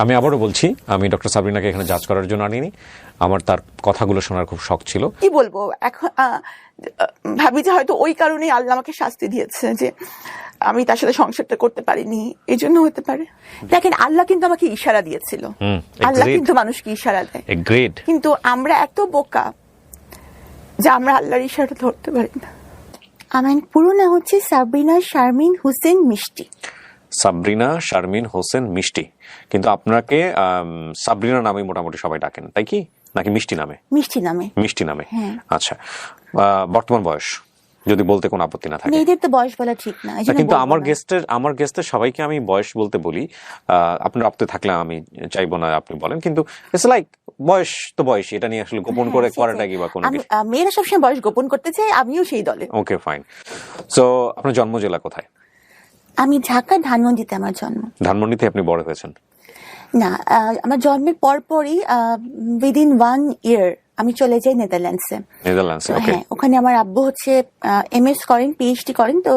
আমি আবারও বলছি, আমি ডক্টর সাবরিনাকে এখানে জাজ করার জন্য আনিনি। আমার তার কথাগুলো শোনার খুব শখ ছিল। কি বলবো এখন, ভাবি যে হয়তো ওই কারণেই আল্লাহ আমাকে শাস্তি দিয়েছে যে আমি তার সাথে সংসারটা করতে পারিনি, এই জন্য হতে পারে। দেখেন, আল্লাহ কিন্তু আমাকে ইশারা দিয়েছিল। আল্লাহ কিন্তু মানুষকে ইশারা দেয়, কিন্তু আমরা এত বোকা যে আমরা আল্লাহর ইশারা ধরতে পারি না। আমার পুরো নাম হচ্ছে সাবরিনা শারমিন হোসেন মিষ্টি। সাবরিনা শারমিন হোসেন মিষ্টি, কিন্তু আপনাকে সাবরিনা নামে মোটামুটি সবাই ডাকেন, তাই কি? নাকি মিষ্টি নামে? মিষ্টি নামে। মিষ্টি নামে, আচ্ছা। বর্তমান বয়স যদি বলতে কোনো আপত্তি না থাকে। মেয়েদের তো বয়স বলা ঠিক না, কিন্তু আমার গেস্টের সবাইকে আমি বয়স বলতে বলি। আপনার আপত্তি থাকলে আমি চাইবো না আপনি বলেন, কিন্তু ইটস লাইক বয়স তো বয়স, এটা নিয়ে আসলে গোপন করে করাটা কি বা কোনো কিছু? মেয়েরা সবসময় বয়স গোপন করতে চায়, আমিও সেই দলে। ওকে, ফাইন। সো আপনার জন্ম জেলা কোথায়? আমি ঢাকা ধানমন্ডিতে আমার জন্ম। ধানমন্ডিতে আপনি বড় হয়েছেন? না, আমার জন্মের পরপরই উইদিন 1 ইয়ার আমি চলে যাই নেদারল্যান্ডসে। ওকে। ওখানে আমার আব্বু হচ্ছে এমএস করেন, পিএইচডি করেন, তো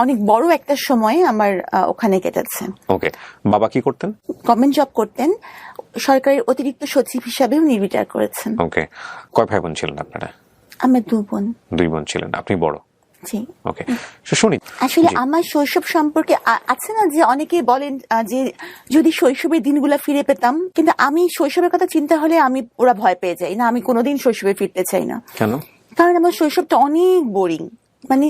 অনেক বড় একটা সময় আমার ওখানে কেটেছে। ওকে। বাবা কি করতেন? গভর্নমেন্ট জব করতেন, সরকারের অতিরিক্ত সচিব হিসাবেও রিটায়ার করেছেন। ওকে। কয় ভাই বোন ছিলেন আপনারা? আমরা 2 বোন। 2 বোন ছিলেন, আপনি বড়? জি। ওকে, শুনি। আসলে আমার শৈশব সম্পর্কে আছে না যে অনেকে বলেন যে যদি শৈশবের দিনগুলা ফিরে পেতাম, কিন্তু আমি শৈশবের কথা চিন্তা হলে আমি ওরা ভয় পেয়ে যাই না, আমি কোনোদিন শৈশবে ফিরতে চাই না। কেন? কারণ আমার শৈশবটা অনেক বোরিং, মানে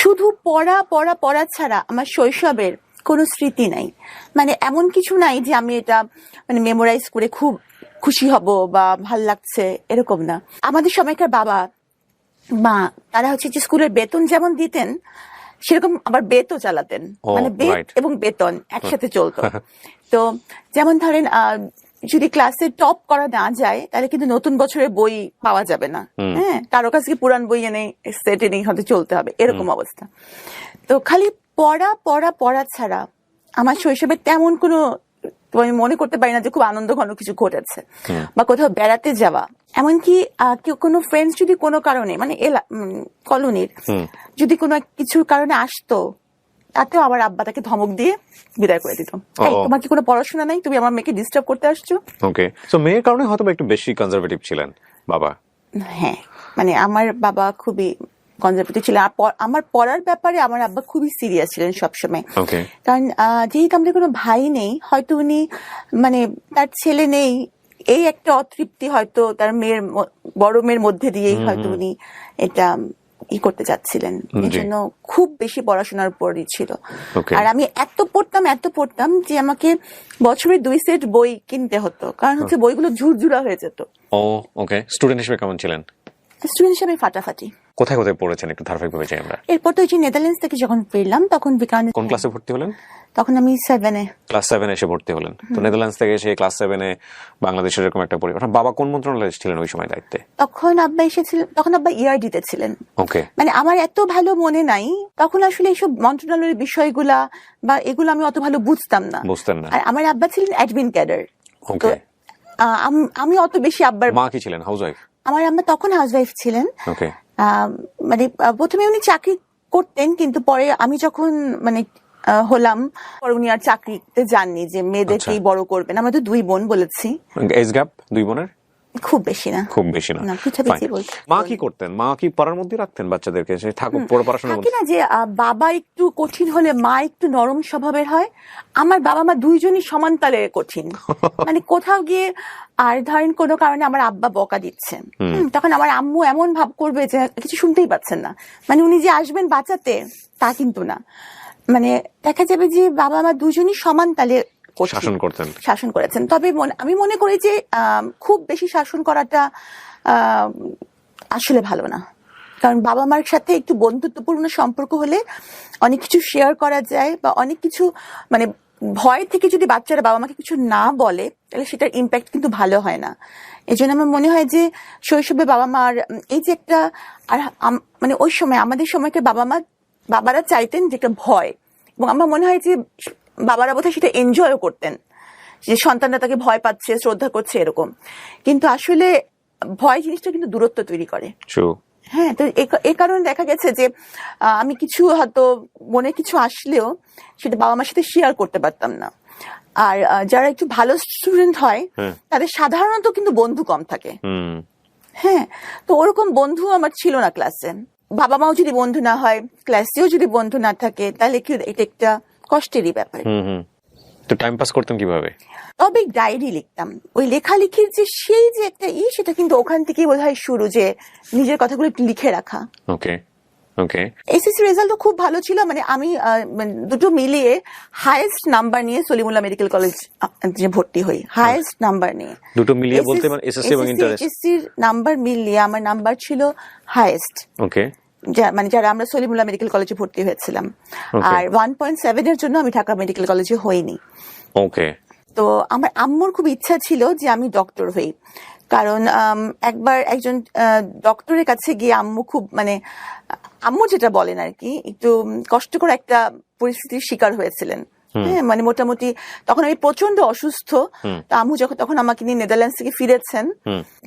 শুধু পড়া পড়া পড়া ছাড়া আমার শৈশবের কোনো স্মৃতি নাই। মানে এমন কিছু নাই যে আমি এটা মানে মেমোরাইজ করে খুব খুশি হব বা ভাল লাগছে, এরকম না। আমাদের সময়কার বাবা মা তারা হচ্ছে যে স্কুলের বেতন যেমন দিতেন সেরকম আবার বেতও চালাতেন, মানে বেত এবং বেতন একসাথে চলতো। তো যেমন ধরেন যদি ক্লাসে টপ করা না যায় তাহলে কিন্তু নতুন বছরের বই পাওয়া যাবে না। হ্যাঁ, কারো কাছে পুরান বই এনে সেট এনে হয়তো চলতে হবে, এরকম অবস্থা। তো খালি পড়া পড়া পড়া ছাড়া আমার শৈশবে তেমন কোনো আমি মনে করতে পারি না যে খুব আনন্দ ঘন কিছু ঘটেছে বা কোথাও বেড়াতে যাওয়া। এমনকি কেউ কোনো ফ্রেন্ডস যদি কোনো কারণে মানে কলোনির যদি কোনো কিছুর কারণে আসতো, তাতেও আমার আব্বা তাকে ধমক দিয়ে বিদায় করে দিত। তোমার কি কোনো পড়াশোনা নাই, তুমি আমার মেয়েকে ডিস্টার্ব করতে আসছো? ওকে, সো মেয়ের কারণে হয়তো একটু বেশি কনজারভেটিভ ছিলেন বাবা। হ্যাঁ, মানে আমার বাবা খুবই কনজারভেটিভ ছিলেন। আমার পড়ার ব্যাপারে আমার আব্বা খুবই সিরিয়াস ছিলেন সবসময়। কারণ যেহেতু আমাদের কোনো ভাই নেই, হয়তো উনি মানে তার ছেলে নেই এই একটা অতৃপ্তি হয়তো তার মেয়ের বড় মেয়ের মধ্যে দিয়েই হয়তো উনি এটা করতে চাচ্ছিলেন, এই জন্য খুব বেশি পড়াশোনার উপরই ছিল। আর আমি এত পড়তাম যে আমাকে বছরে 2 সেট বই কিনতে হতো, কারণ হচ্ছে বইগুলো ঝুরঝুরা হয়ে যেত। ওকে। স্টুডেন্ট হিসেবে কেমন ছিলেন? স্টুডেন্ট হিসেবে ফাটাফাটি। কোথায় কোথায় পড়েছেন একটু ধারাবাহিকভাবে চাই আমরা। এরপর তো নেদারল্যান্ডস থেকে যখন ফিরলাম তখন কোন ক্লাসে ভর্তি হলেন? তখন আমি 7-এ। ক্লাস 7 এসে ভর্তি হলেন। তো নেদারল্যান্ডস থেকে এসে ক্লাস 7-এ বাংলাদেশের এরকম একটা পরিবার। বাবা কোন মন্ত্রণালয়ে ছিলেন ওই সময় দায়িত্বে? তখন আব্বা এসেছিলেন, তখন আব্বা ইআরডিতে ছিলেন। ওকে। মানে আমার এত ভালো মনে নাই তখন আসলে এইসব মন্ত্রণালয়ের বিষয়গুলা বা এগুলো আমি অত ভালো বুঝতাম না। আর আমার আব্বা ছিলেন অ্যাডমিন ক্যাডার। ওকে। আমি অত বেশি আব্বার। মা কি ছিলেন? হাউসওয়াইফ? আমার আম্মা তখন হাউসওয়াইফ ছিলেন। ওকে। মানে প্রথমে উনি চাকরি করতেন, কিন্তু পরে আমি যখন মানে হলাম পরে উনি আর চাকরিতে যাননি, যে মেয়েদেরকেই বড় করবেন। আমরা তো 2 বোন বলেছি। এজ গ্যাপ 2 বোনের খুব বেশি না। মা কি করতেন? মা কি পড়ার মধ্যে রাখতেন বাচ্চাদেরকে, সে থাকুক পড়াশোনার মধ্যে? না যে বাবা একটু কঠিন হলে মা একটু নরম স্বভাবের হয়। আমার বাবা মা দুইজনই সমান তালে কঠিন। মানে কোথাও গিয়ে আর ধরেন কোনো কারণে আমার আব্বা বকা দিচ্ছে, তখন আমার আম্মু এমন ভাব করবে যে কিছু শুনতেই পাচ্ছেন না, মানে উনি যে আসবেন বাঁচাতে তা কিন্তু না। মানে দেখা যাবে যে বাবা মা দুজনই সমান তালে শাসন করেছেন। তবে আমি মনে করি যে খুব বেশি শাসন করাটা আসলে ভালো না, কারণ বাবা মার সাথে একটু বন্ধুত্বপূর্ণ সম্পর্ক হলে অনেক কিছু শেয়ার করা যায় বা অনেক কিছু মানে ভয় থেকে যদি বাচ্চারা বাবা মাকে কিছু না বলে তাহলে সেটার ইম্প্যাক্ট কিন্তু ভালো হয় না। এই জন্য আমার মনে হয় যে শৈশবে বাবা মার এই যে একটা, আর মানে ওই সময় আমাদের সময়কে বাবারা চাইতেন যে একটা ভয়, এবং আমার মনে হয় যে বাবারা বোধহয় সেটা এনজয়ও করতেন, যে সন্তানরা তাকে ভয় পাচ্ছে, শ্রদ্ধা করছে এরকম। কিন্তু আসলে ভয় জিনিসটা কিন্তু দূরত্ব তৈরি করে। হ্যাঁ, তো এই কারণে দেখা গেছে যে আমি কিছু হয়তো মনে কিছু আসলেও সেটা বাবা মার সাথে শেয়ার করতে পারতাম না। আর যারা একটু ভালো স্টুডেন্ট হয় হ্যাঁ। তাদের সাধারণত কিন্তু বন্ধু কম থাকে। হুম হ্যাঁ, তো ওরকম বন্ধু আমার ছিল না ক্লাসে। বাবা মাও যদি বন্ধু না হয়, ক্লাসেও যদি বন্ধু না থাকে, তাহলে কি এটা একটা কষ্টেরই ব্যাপার। হুম হুম। তো টাইম পাস করতেন কিভাবে? তবে ডায়েরি লিখতাম। ওই লেখালেখির যে সেই যে একটা সেটা কিন্তু ওখান থেকেই বোধহয় শুরু, যে নিজের কথাগুলো একটু লিখে রাখা। ওকে ওকে। এসএসসি রেজাল্টও খুব ভালো ছিল, মানে আমি মানে দুটো মিলিয়ে হাইয়েস্ট নাম্বার নিয়ে সলিমুল্লাহ মেডিকেল কলেজ যে ভর্তি হই, হাইয়েস্ট নাম্বার নিয়ে। দুটো মিলিয়ে বলতে মানে এসএসসি এবং ইন্টার? এসএসসির নাম্বার মিলিয়ে আমার নাম্বার ছিল হাইয়েস্ট। ওকে। মানে যারা আমরা সলিমুল্লাহ মেডিকেল কলেজে ভর্তি হয়েছিলাম। Okay. আর 1.7 এর জন্য আমি ঢাকা মেডিকেল কলেজে হইনি। ওকে। তো আমার আম্মুর খুব ইচ্ছা ছিল যে আমি ডক্টর হই, কারণ একবার একজন ডক্টরের কাছে গিয়ে আম্মু খুব মানে আম্মু যেটা বলেন আর কি, একটু কষ্টকর একটা পরিস্থিতির শিকার হয়েছিলেন। হ্যাঁ, মানে মোটামুটি তখন আমি প্রচন্ড অসুস্থ। তো আম্মু তখন আমাকে নিয়ে নেদারল্যান্ডস থেকে ফিরেছেন,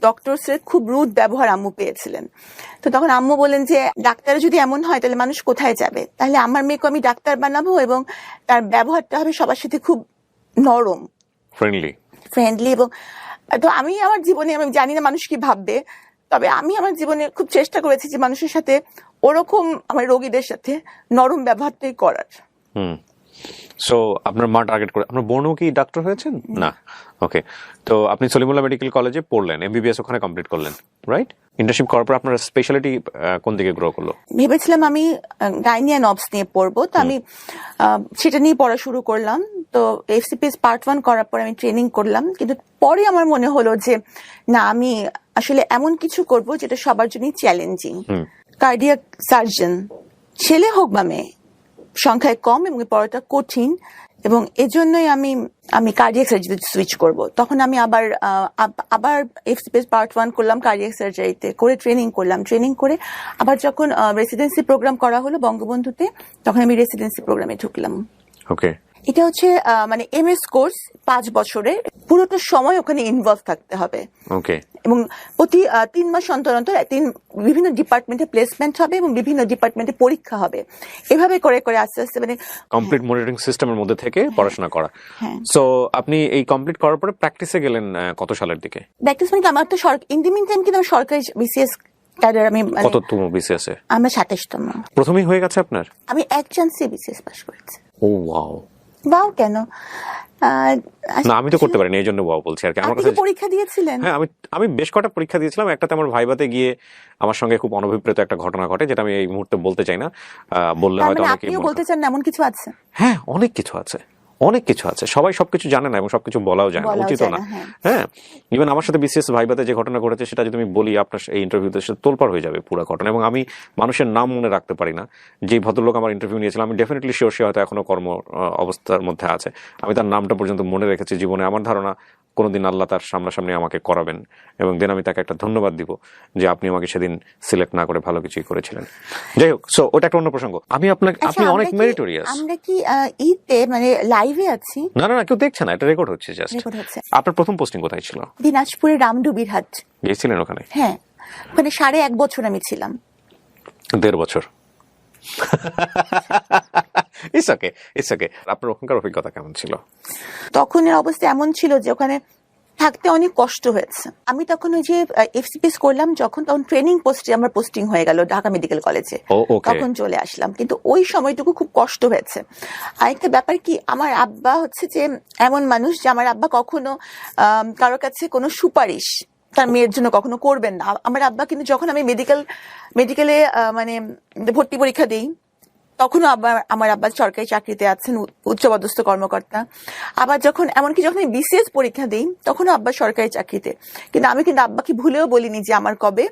ডক্টরস এর খুব রুড ব্যবহার আম্মু পেয়েছিলেন। তো তখন আম্মু বলেন যে ডাক্তার যদি এমন হয় তাহলে মানুষ কোথায় যাবে, তাহলে আমার মেয়েকে আমি ডাক্তার বানাবো এবং তার ব্যবহারটা হবে সবার সাথে খুব নরম, ফ্রেন্ডলি। এবং তো আমি আমার জীবনে, আমি জানি না মানুষ কি ভাববে, তবে আমি আমার জীবনে খুব চেষ্টা করেছি যে মানুষের সাথে ওরকম, আমার রোগীদের সাথে নরম ব্যবহারটাই করার। সো আপনার মা টার্গেট করে, আপনার বোনও কি ডাক্তার হয়েছেন? না। ওকে। তো আপনি সলিমুল্লাহ মেডিকেল কলেজে পড়লেন, এমবিবিএস ওখানে কমপ্লিট করলেন, রাইট? ইন্টার্নশিপ করার পর আপনার স্পেশালিটি কোন দিকে গ্রো করলো? ভেবেছিলাম আমি গাইনি অ্যান্ড অবস নিয়ে পড়বো, তো আমি সেটা নিয়ে পড়া শুরু করলাম। তো এফসিপিএস পার্ট 1 করার পর আমি ট্রেনিং করলাম, কিন্তু পরে আমার মনে হলো যে না, আমি আসলে এমন কিছু করব যেটা সবার জন্যই চ্যালেঞ্জিং। কার্ডিয়াক সার্জন, ছেলে হোক বা মেয়ে, সংখ্যায় কম এবং পড়াটা কঠিন, এবং এজন্যই আমি কার্ডিয়াক সার্জারিতে সুইচ করব। তখন আমি আবার এফসিপিএস পার্ট 1 করলাম কার্ডিয়াক সার্জারিতে, করে ট্রেনিং করলাম। ট্রেনিং করে আবার যখন রেসিডেন্সি প্রোগ্রাম করা হলো বঙ্গবন্ধুতে, তখন আমি রেসিডেন্সি প্রোগ্রামে ঢুকলাম। ওকে। এটা হচ্ছে মানে এমএস কোর্স, 5 বছরের, পুরোটা সময় ওখানে ইনভলভ থাকতে হবে। ওকে। এবং প্রতি 3 মাস অন্তর অন্তর বিভিন্ন ডিপার্টমেন্টে প্লেসমেন্ট হবে এবং বিভিন্ন ডিপার্টমেন্টে পরীক্ষা হবে। এভাবে করে করে আস্তে আস্তে মানে কমপ্লিট মনিটরিং সিস্টেমের মধ্যে থেকে পড়াশোনা করা। সো আপনি এই কমপ্লিট করার পরে প্র্যাকটিসে গেলেন কত সালের দিকে? প্র্যাকটিস মানে আমার তো ইন দি মিন টাইম কিন্তু আমি সরকারি বিসিএস ক্যাডার। আমি কততম বিসিএস এ? আমরা 27তম। প্রথমেই হয়ে গেছে আপনার? আমি এক চান্সে বিসিএস পাস করেছি। ও ওয়াও। ওয়াও কেন? না, আমি তো করতে পারিনি, এই জন্য ওয়াও বলছি আর কি। আমার কাছে পরীক্ষা দিয়েছিলেন? হ্যাঁ, আমি বেশ কটা পরীক্ষা দিয়েছিলাম। একটাতে আমার ভাইভাতে গিয়ে আমার সঙ্গে খুব অনভিপ্রেত একটা ঘটনা ঘটে, যেটা আমি এই মুহূর্তে বলতে চাই না। বললে হয়তো অনেকেই আপনিও বলতে চান না এমন কিছু আছে? হ্যাঁ, অনেক কিছু আছে, অনেক কিছু আছে। সবাই সবকিছু জানে না এবং সবকিছু বলাও যায় না, উচিত না। হ্যাঁ, ইভেন আমার সাথে বিসিএস ভাইভাতে যে ঘটনা ঘটেছে, সেটা যদি আমি বলি আপনার এই ইন্টারভিউতে, সেটা তোলপাড় হয়ে যাবে পুরো ঘটনা। এবং আমি মানুষের নাম মনে রাখতে পারি না। যে ভদ্রলোক আমার ইন্টারভিউ নিয়েছিলাম, আমি ডেফিনেটলি শিওর সে হয়তো এখনো কর্ম অবস্থার মধ্যে আছে। আমি তার নামটা পর্যন্ত মনে রেখেছি জীবনে। আমার ধারণা কোনোদিন আল্লাহ তার সামনাসামনি আমাকে করাবেন, এবং দেন আমি তাকে একটা ধন্যবাদ দিব যে আপনি আমাকে সেদিন সিলেক্ট না করে ভালো কিছুই করেছিলেন। যাই হোক, সো ওটা একটা অন্য প্রসঙ্গ। আপনি আপনি অনেক মেরিটোরিয়াস। আমরা কি ঈদে মানে লাইভে আছি? না না না, কেউ দেখছে না, এটা রেকর্ড হচ্ছে জাস্ট। আপনার প্রথম পোস্টিং কোথায় ছিল? দিনাজপুরের রামডুবির হাট। গিয়েছিলেন ওখানে? হ্যাঁ, ওখানে 1.5 বছর আমি ছিলাম। 1.5 বছর। It's okay, it's okay. আপনার ওখানকার অভিজ্ঞতা কেমন ছিল? তখনের অবস্থা এমন ছিল যে ওখানে থাকতে অনেক কষ্ট হয়েছে। আমি তখন ওই যে এফসিপিএস করলাম যখন, তখন ট্রেনিং পোস্টে আমার পোস্টিং হয়ে গেল ঢাকা মেডিকেল কলেজে। তখন চলে আসলাম, কিন্তু ওই সময়টুকু খুব কষ্ট হয়েছে। আরেকটা ব্যাপার কি, আমার আব্বা হচ্ছে যে এমন মানুষ যে আমার আব্বা কখনো কারোর কাছে কোনো সুপারিশ তার মেয়ের জন্য কখনো করবেন না। আমার আব্বা কিন্তু যখন আমি মেডিকেলে মানে ভর্তি পরীক্ষা দিই, তখনও আমার আব্বা সরকারি চাকরিতে আছেন, উচ্চপদস্থ কর্মকর্তা। আবার এমনকি যখন আমি বিসিএস পরীক্ষা দিই, তখনও আব্বা সরকারি চাকরিতে। কিন্তু আমি কিন্তু আব্বাকে ভুলেও বলিনি যে আমার কবে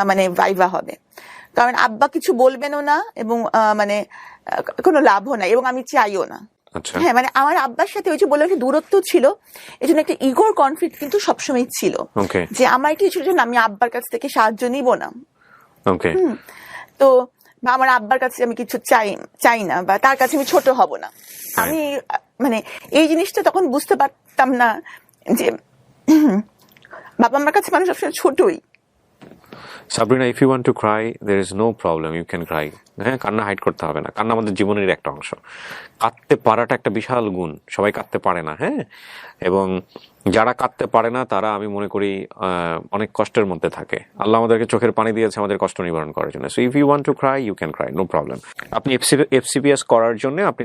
মানে ভাইভা হবে, কারণ আব্বা কিছু বলবেনও না এবং মানে কোনো লাভও নাই, এবং আমি চাইও না। হ্যাঁ, মানে আমার আব্বার সাথে ওই যে বললাম একটা দূরত্ব ছিল, এই জন্য একটা ইগোর কনফ্লিক্ট কিন্তু সবসময় ছিল, যে আমার কিছু জন্য আমি আব্বার কাছ থেকে সাহায্য নিব না। তো আমার আব্বার কাছে আমি কিছু চাই না, বা তার কাছে আমি ছোট হব না। আমি মানে এই জিনিসটা তখন বুঝতে পারতাম না যে বাবা আমার কাছে মানুষ সবসময় ছোটই। Sabrina, if you want to cry there is no problem, you can cry. হ্যাঁ, কান্না হাইড করতে হবে না, কান্না আমাদের জীবনের একটা অংশ। কাঁদতে পারাটা একটা বিশাল গুণ, সবাই কাঁদতে পারে না। হ্যাঁ, এবং যারা কাঁদতে পারে না তারা আমি মনে করি অনেক কষ্টের মধ্যে থাকে। আল্লাহ আমাদেরকে চোখের পানি দিয়েছে আমাদের কষ্ট নিবারণ করার জন্য। So if you want to cry you can cry, no problem. আপনি এফসিপিএস করার জন্য আপনি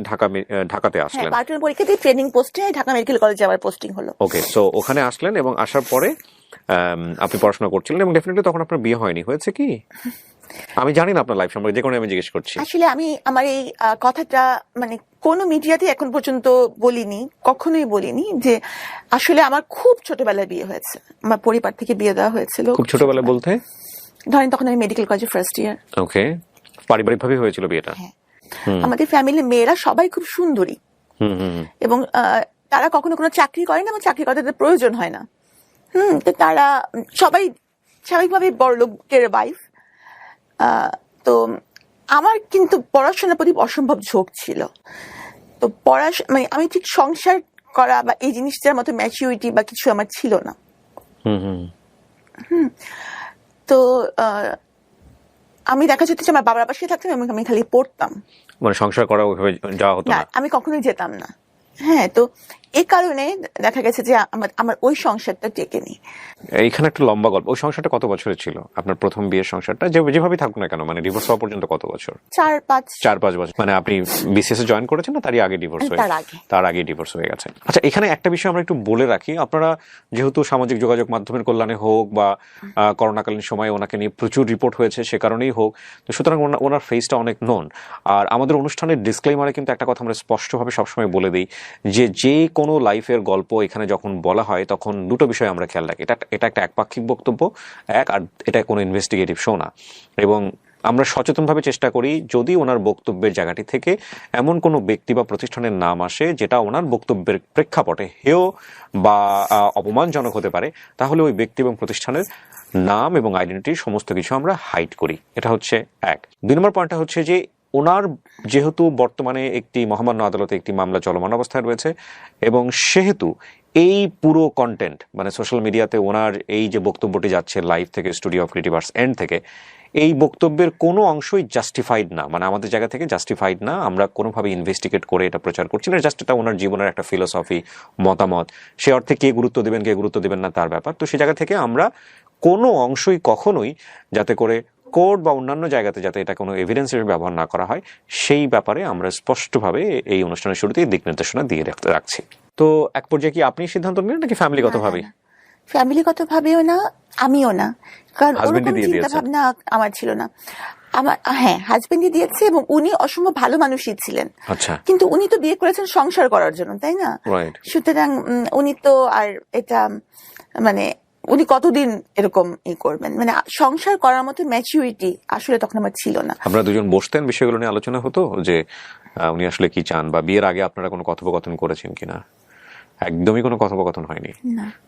ঢাকাতে আসলেন। হ্যাঁ, পার্টনার পরীক্ষা দিয়ে ট্রেনিং পোস্টে ঢাকা মেডিকেল কলেজে আবার পোস্টিং হলো। ওকে, সো ওখানে আসলেন এবং আসার পরে আপনি পড়াশোনা করছিলেন এবং ডেফিনেটলি তখন আপনার বিয়ে হয়নি, হয়েছে কি? আমি জানি না আপনার লাইফ সম্পর্কে, যে কোনো আমি জিজ্ঞেস করছি। আসলে আমি আমার এই কথাটা মানে কোনো মিডিয়াতে এখন পর্যন্ত বলিনি, কখনোই বলিনি যে আসলে আমার খুব ছোটবেলায় বিয়ে হয়েছে। আমার পরিবার থেকে বিয়ে দেওয়া হয়েছিল। খুব ছোটবেলায় বলতে? ধরেন তখন আমি মেডিকেল কলেজে ফার্স্ট ইয়ার। ওকে, পারিবারিক ভাবে হয়েছিল বিয়েটা? হ্যাঁ, আমাদের ফ্যামিলির মেয়েরা সবাই খুব সুন্দরী এবং তারা কখনো কোনো চাকরি করে না এবং চাকরি করতে তাদের প্রয়োজন হয় না। তো তারা সবাই স্বাভাবিকভাবে বড় লোকের ওয়াইফ। তো আমার কিন্তু পড়াশোনার প্রতি অসম্ভব ঝোঁক ছিল। তো মানে আমি ঠিক সংসার করা বা এই জিনিসটার মতো ম্যাচিউরিটি বা কিছু আমার ছিল না। তো আমি দেখা যেত যে আমার বাবার পাশে থাকতাম এবং আমি খালি পড়তাম, মানে সংসার করা ওইভাবে যাওয়া হতো না, আমি কখনোই যেতাম না। হ্যাঁ, তো এই কারণে দেখা গেছে যে আমার ওই সংসারটা টেকেনি। এইখানে একটা লম্বা গল্প। ওই সংসারটা কত বছরের ছিল আপনার প্রথম বিয়ের সংসারটা? যেভাবে থাকুক না কেন, মানে ডিভোর্স হওয়া পর্যন্ত কত বছর? 4-5 বছর। মানে আপনি বিসিএস এ জয়েন করেছেন না তারই আগে ডিভোর্স হয়ে? তার আগে ডিভোর্স হয়ে গেছে। আচ্ছা, এখানে একটা বিষয় আমরা একটু বলে রাখি। আপনারা যেহেতু সামাজিক যোগাযোগ মাধ্যমের কল্যাণে হোক বা করোনাকালীন সময়ে ওনাকে নিয়ে প্রচুর রিপোর্ট হয়েছে, সে কারণেই হোক, তো সুতরাং ওনার ফেসটা অনেক নোন। আর আমাদের অনুষ্ঠানের ডিসক্লেইমারে কিন্তু একটা কথা আমরা স্পষ্টভাবে সবসময় বলে দিই যে কোনো লাইফের গল্প এখানে যখন বলা হয় তখন দুটো বিষয় আমরা খেয়াল রাখি। এটা একটা একপাক্ষিক বক্তব্য, আর এটা কোনো ইনভেস্টিগেটিভ শো না। এবং আমরা সচেতনভাবে চেষ্টা করি যদি ওনার বক্তব্যের জায়গাটি থেকে এমন কোনো ব্যক্তি বা প্রতিষ্ঠানের নাম আসে যেটা ওনার বক্তব্যের প্রেক্ষাপটে হেয় বা অপমানজনক হতে পারে, তাহলে ওই ব্যক্তি এবং প্রতিষ্ঠানের নাম এবং আইডেন্টিটি সমস্ত কিছু আমরা হাইড করি। এটা হচ্ছে এক। 2 নম্বর পয়েন্টটা হচ্ছে যে ওনার যেহেতু বর্তমানে একটি মহামান্য আদালতে একটি মামলা চলমান অবস্থায় রয়েছে এবং সেহেতু এই পুরো কন্টেন্ট মানে সোশ্যাল মিডিয়াতে ওনার এই যে বক্তব্যটি যাচ্ছে লাইভ থেকে, studio of creative arts and থেকে, এই বক্তব্যের কোনো অংশই জাস্টিফাইড না, মানে আমাদের জায়গা থেকে জাস্টিফাইড না। আমরা কোনোভাবে ইনভেস্টিগেট করে এটা প্রচার করছি না, জাস্ট এটা ওনার জীবনের একটা ফিলোসফি, মতামত। সে অর্থে কে গুরুত্ব দেবেন কে গুরুত্ব দেবেন না তার ব্যাপার। তো সে জায়গা থেকে আমরা কোনো অংশই কখনোই যাতে করে কোর্ট বা অন্যান্য জায়গাতে যাতে এটা কোনো এভিডেন্স হিসেবে ব্যবহার না করা হয়, সেই ব্যাপারে আমরা স্পষ্টভাবে এই অনুষ্ঠানের শুরুতেই দিক নির্দেশনা দিয়ে রাখছি। তো এক পর্যায়ে কি আপনি সিদ্ধান্ত নিলেন নাকি ফ্যামিলিগতভাবে? ফ্যামিলিগতভাবেও না, আমিও না, কারণ ওরকম চিন্তা ভাবনা আমার ছিল না। আমার হাজবেন্ডই দিয়েছে এবং উনি অসম্ভব ভালো মানুষই ছিলেন। আচ্ছা, কিন্তু উনি তো বিয়ে করেছেন সংসার করার জন্য, তাই না? সুতরাং উনি তো আর এটা মানে উনি কতদিন এরকম করবেন, মানে সংসার করার মতো ম্যাচুরিটি আসলে তখন আমার ছিল না। আপনারা দুজন বসতেন, বিষয়গুলো নিয়ে আলোচনা হতো যে উনি আসলে কি চান, বা বিয়ের আগে আপনারা কোনো কথোপকথন করেছেন কিনা? একদমই কোনো কথোপকথন হয়নি।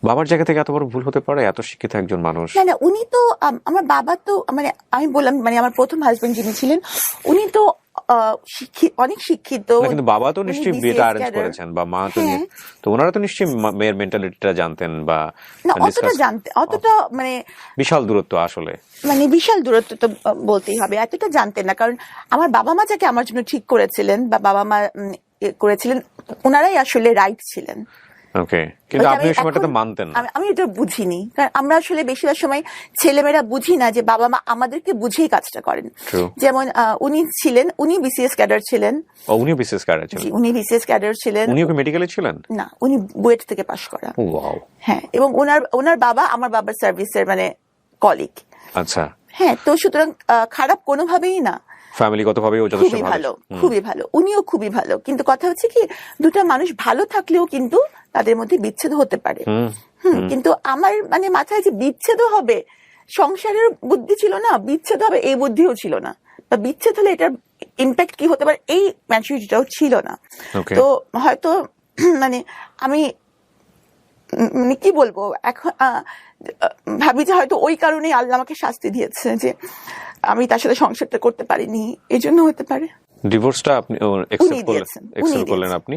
বাবার জায়গা থেকে এত বড় ভুল হতে পারে? এত শিক্ষিত একজন মানুষ। না, উনি তো আমার বাবা তো মানে আমি বললাম মানে আমার প্রথম হাজবেন্ড যিনি ছিলেন উনি তো অনেক শিক্ষিত, কিন্তু বাবা তো নিশ্চয়ই বিয়েটা অ্যারেঞ্জ করেছেন বা মা তো, তো ওনারা তো নিশ্চয়ই মেয়ের মেন্টালিটিটা জানতেন বা অতটা মানে বিশাল দূরত্ব, আসলে মানে বিশাল দূরত্ব তো বলতেই হবে, এতটা জানতেন না। কারণ আমার বাবা মা যাকে আমার জন্য ঠিক করেছিলেন বা বাবা মা করেছিলেন ওনারাই আসলে রাইট ছিলেন। ওকে, কিন্তু আপনি এই সময়টাতে মানতেন না? আমি এটা বুঝিনি, কারণ আমরা আসলে বেশিরভাগ সময় ছেলেমেয়েরা বুঝি না যে বাবা মা আমাদেরকে বুঝেই কাজটা করেন। যেমন উনি ছিলেন, উনি বিসিএস ক্যাডার ছিলেন। উনি বিসিএস ক্যাডার ছিলেন? উনি বিসিএস ক্যাডার ছিলেন। উনি কি মেডিকেলে ছিলেন? না, উনি বুয়েট থেকে পাশ করা। ওয়াও। হ্যাঁ, এবং ওনার বাবা আমার বাবার সার্ভিসের মানে কলিগ। আচ্ছা। হ্যাঁ, তো সুতরাং খারাপ কোনোভাবেই না, ফ্যামিলিগতভাবেও যথেষ্ট ভালো, খুবই ভালো, উনিও খুবই ভালো। কিন্তু কথা হচ্ছে কি দুটা মানুষ ভালো থাকলেও কিন্তু তাদের মধ্যে বিচ্ছেদ হতে পারে। কিন্তু আমার মানে মাথায় যে বিচ্ছেদ হবে সংসারের বুদ্ধি ছিল না, বিচ্ছেদ হবে এই বুদ্ধিও ছিল না, বা বিচ্ছেদ হলে এটার ইম্প্যাক্ট কি হতে পারে এই ম্যাচুরিটিটাও ছিল না। তো হয়তো মানে আমি মানে কি বলবো, এখন ভাবি যে হয়তো ওই কারণেই আল্লাহ আমাকে শাস্তি দিয়েছে যে আমি তার সাথে সংসারটা করতে পারিনি, এই জন্য হতে পারে। ডিভোর্সটা আপনি একসেপ্ট করলেন আপনি,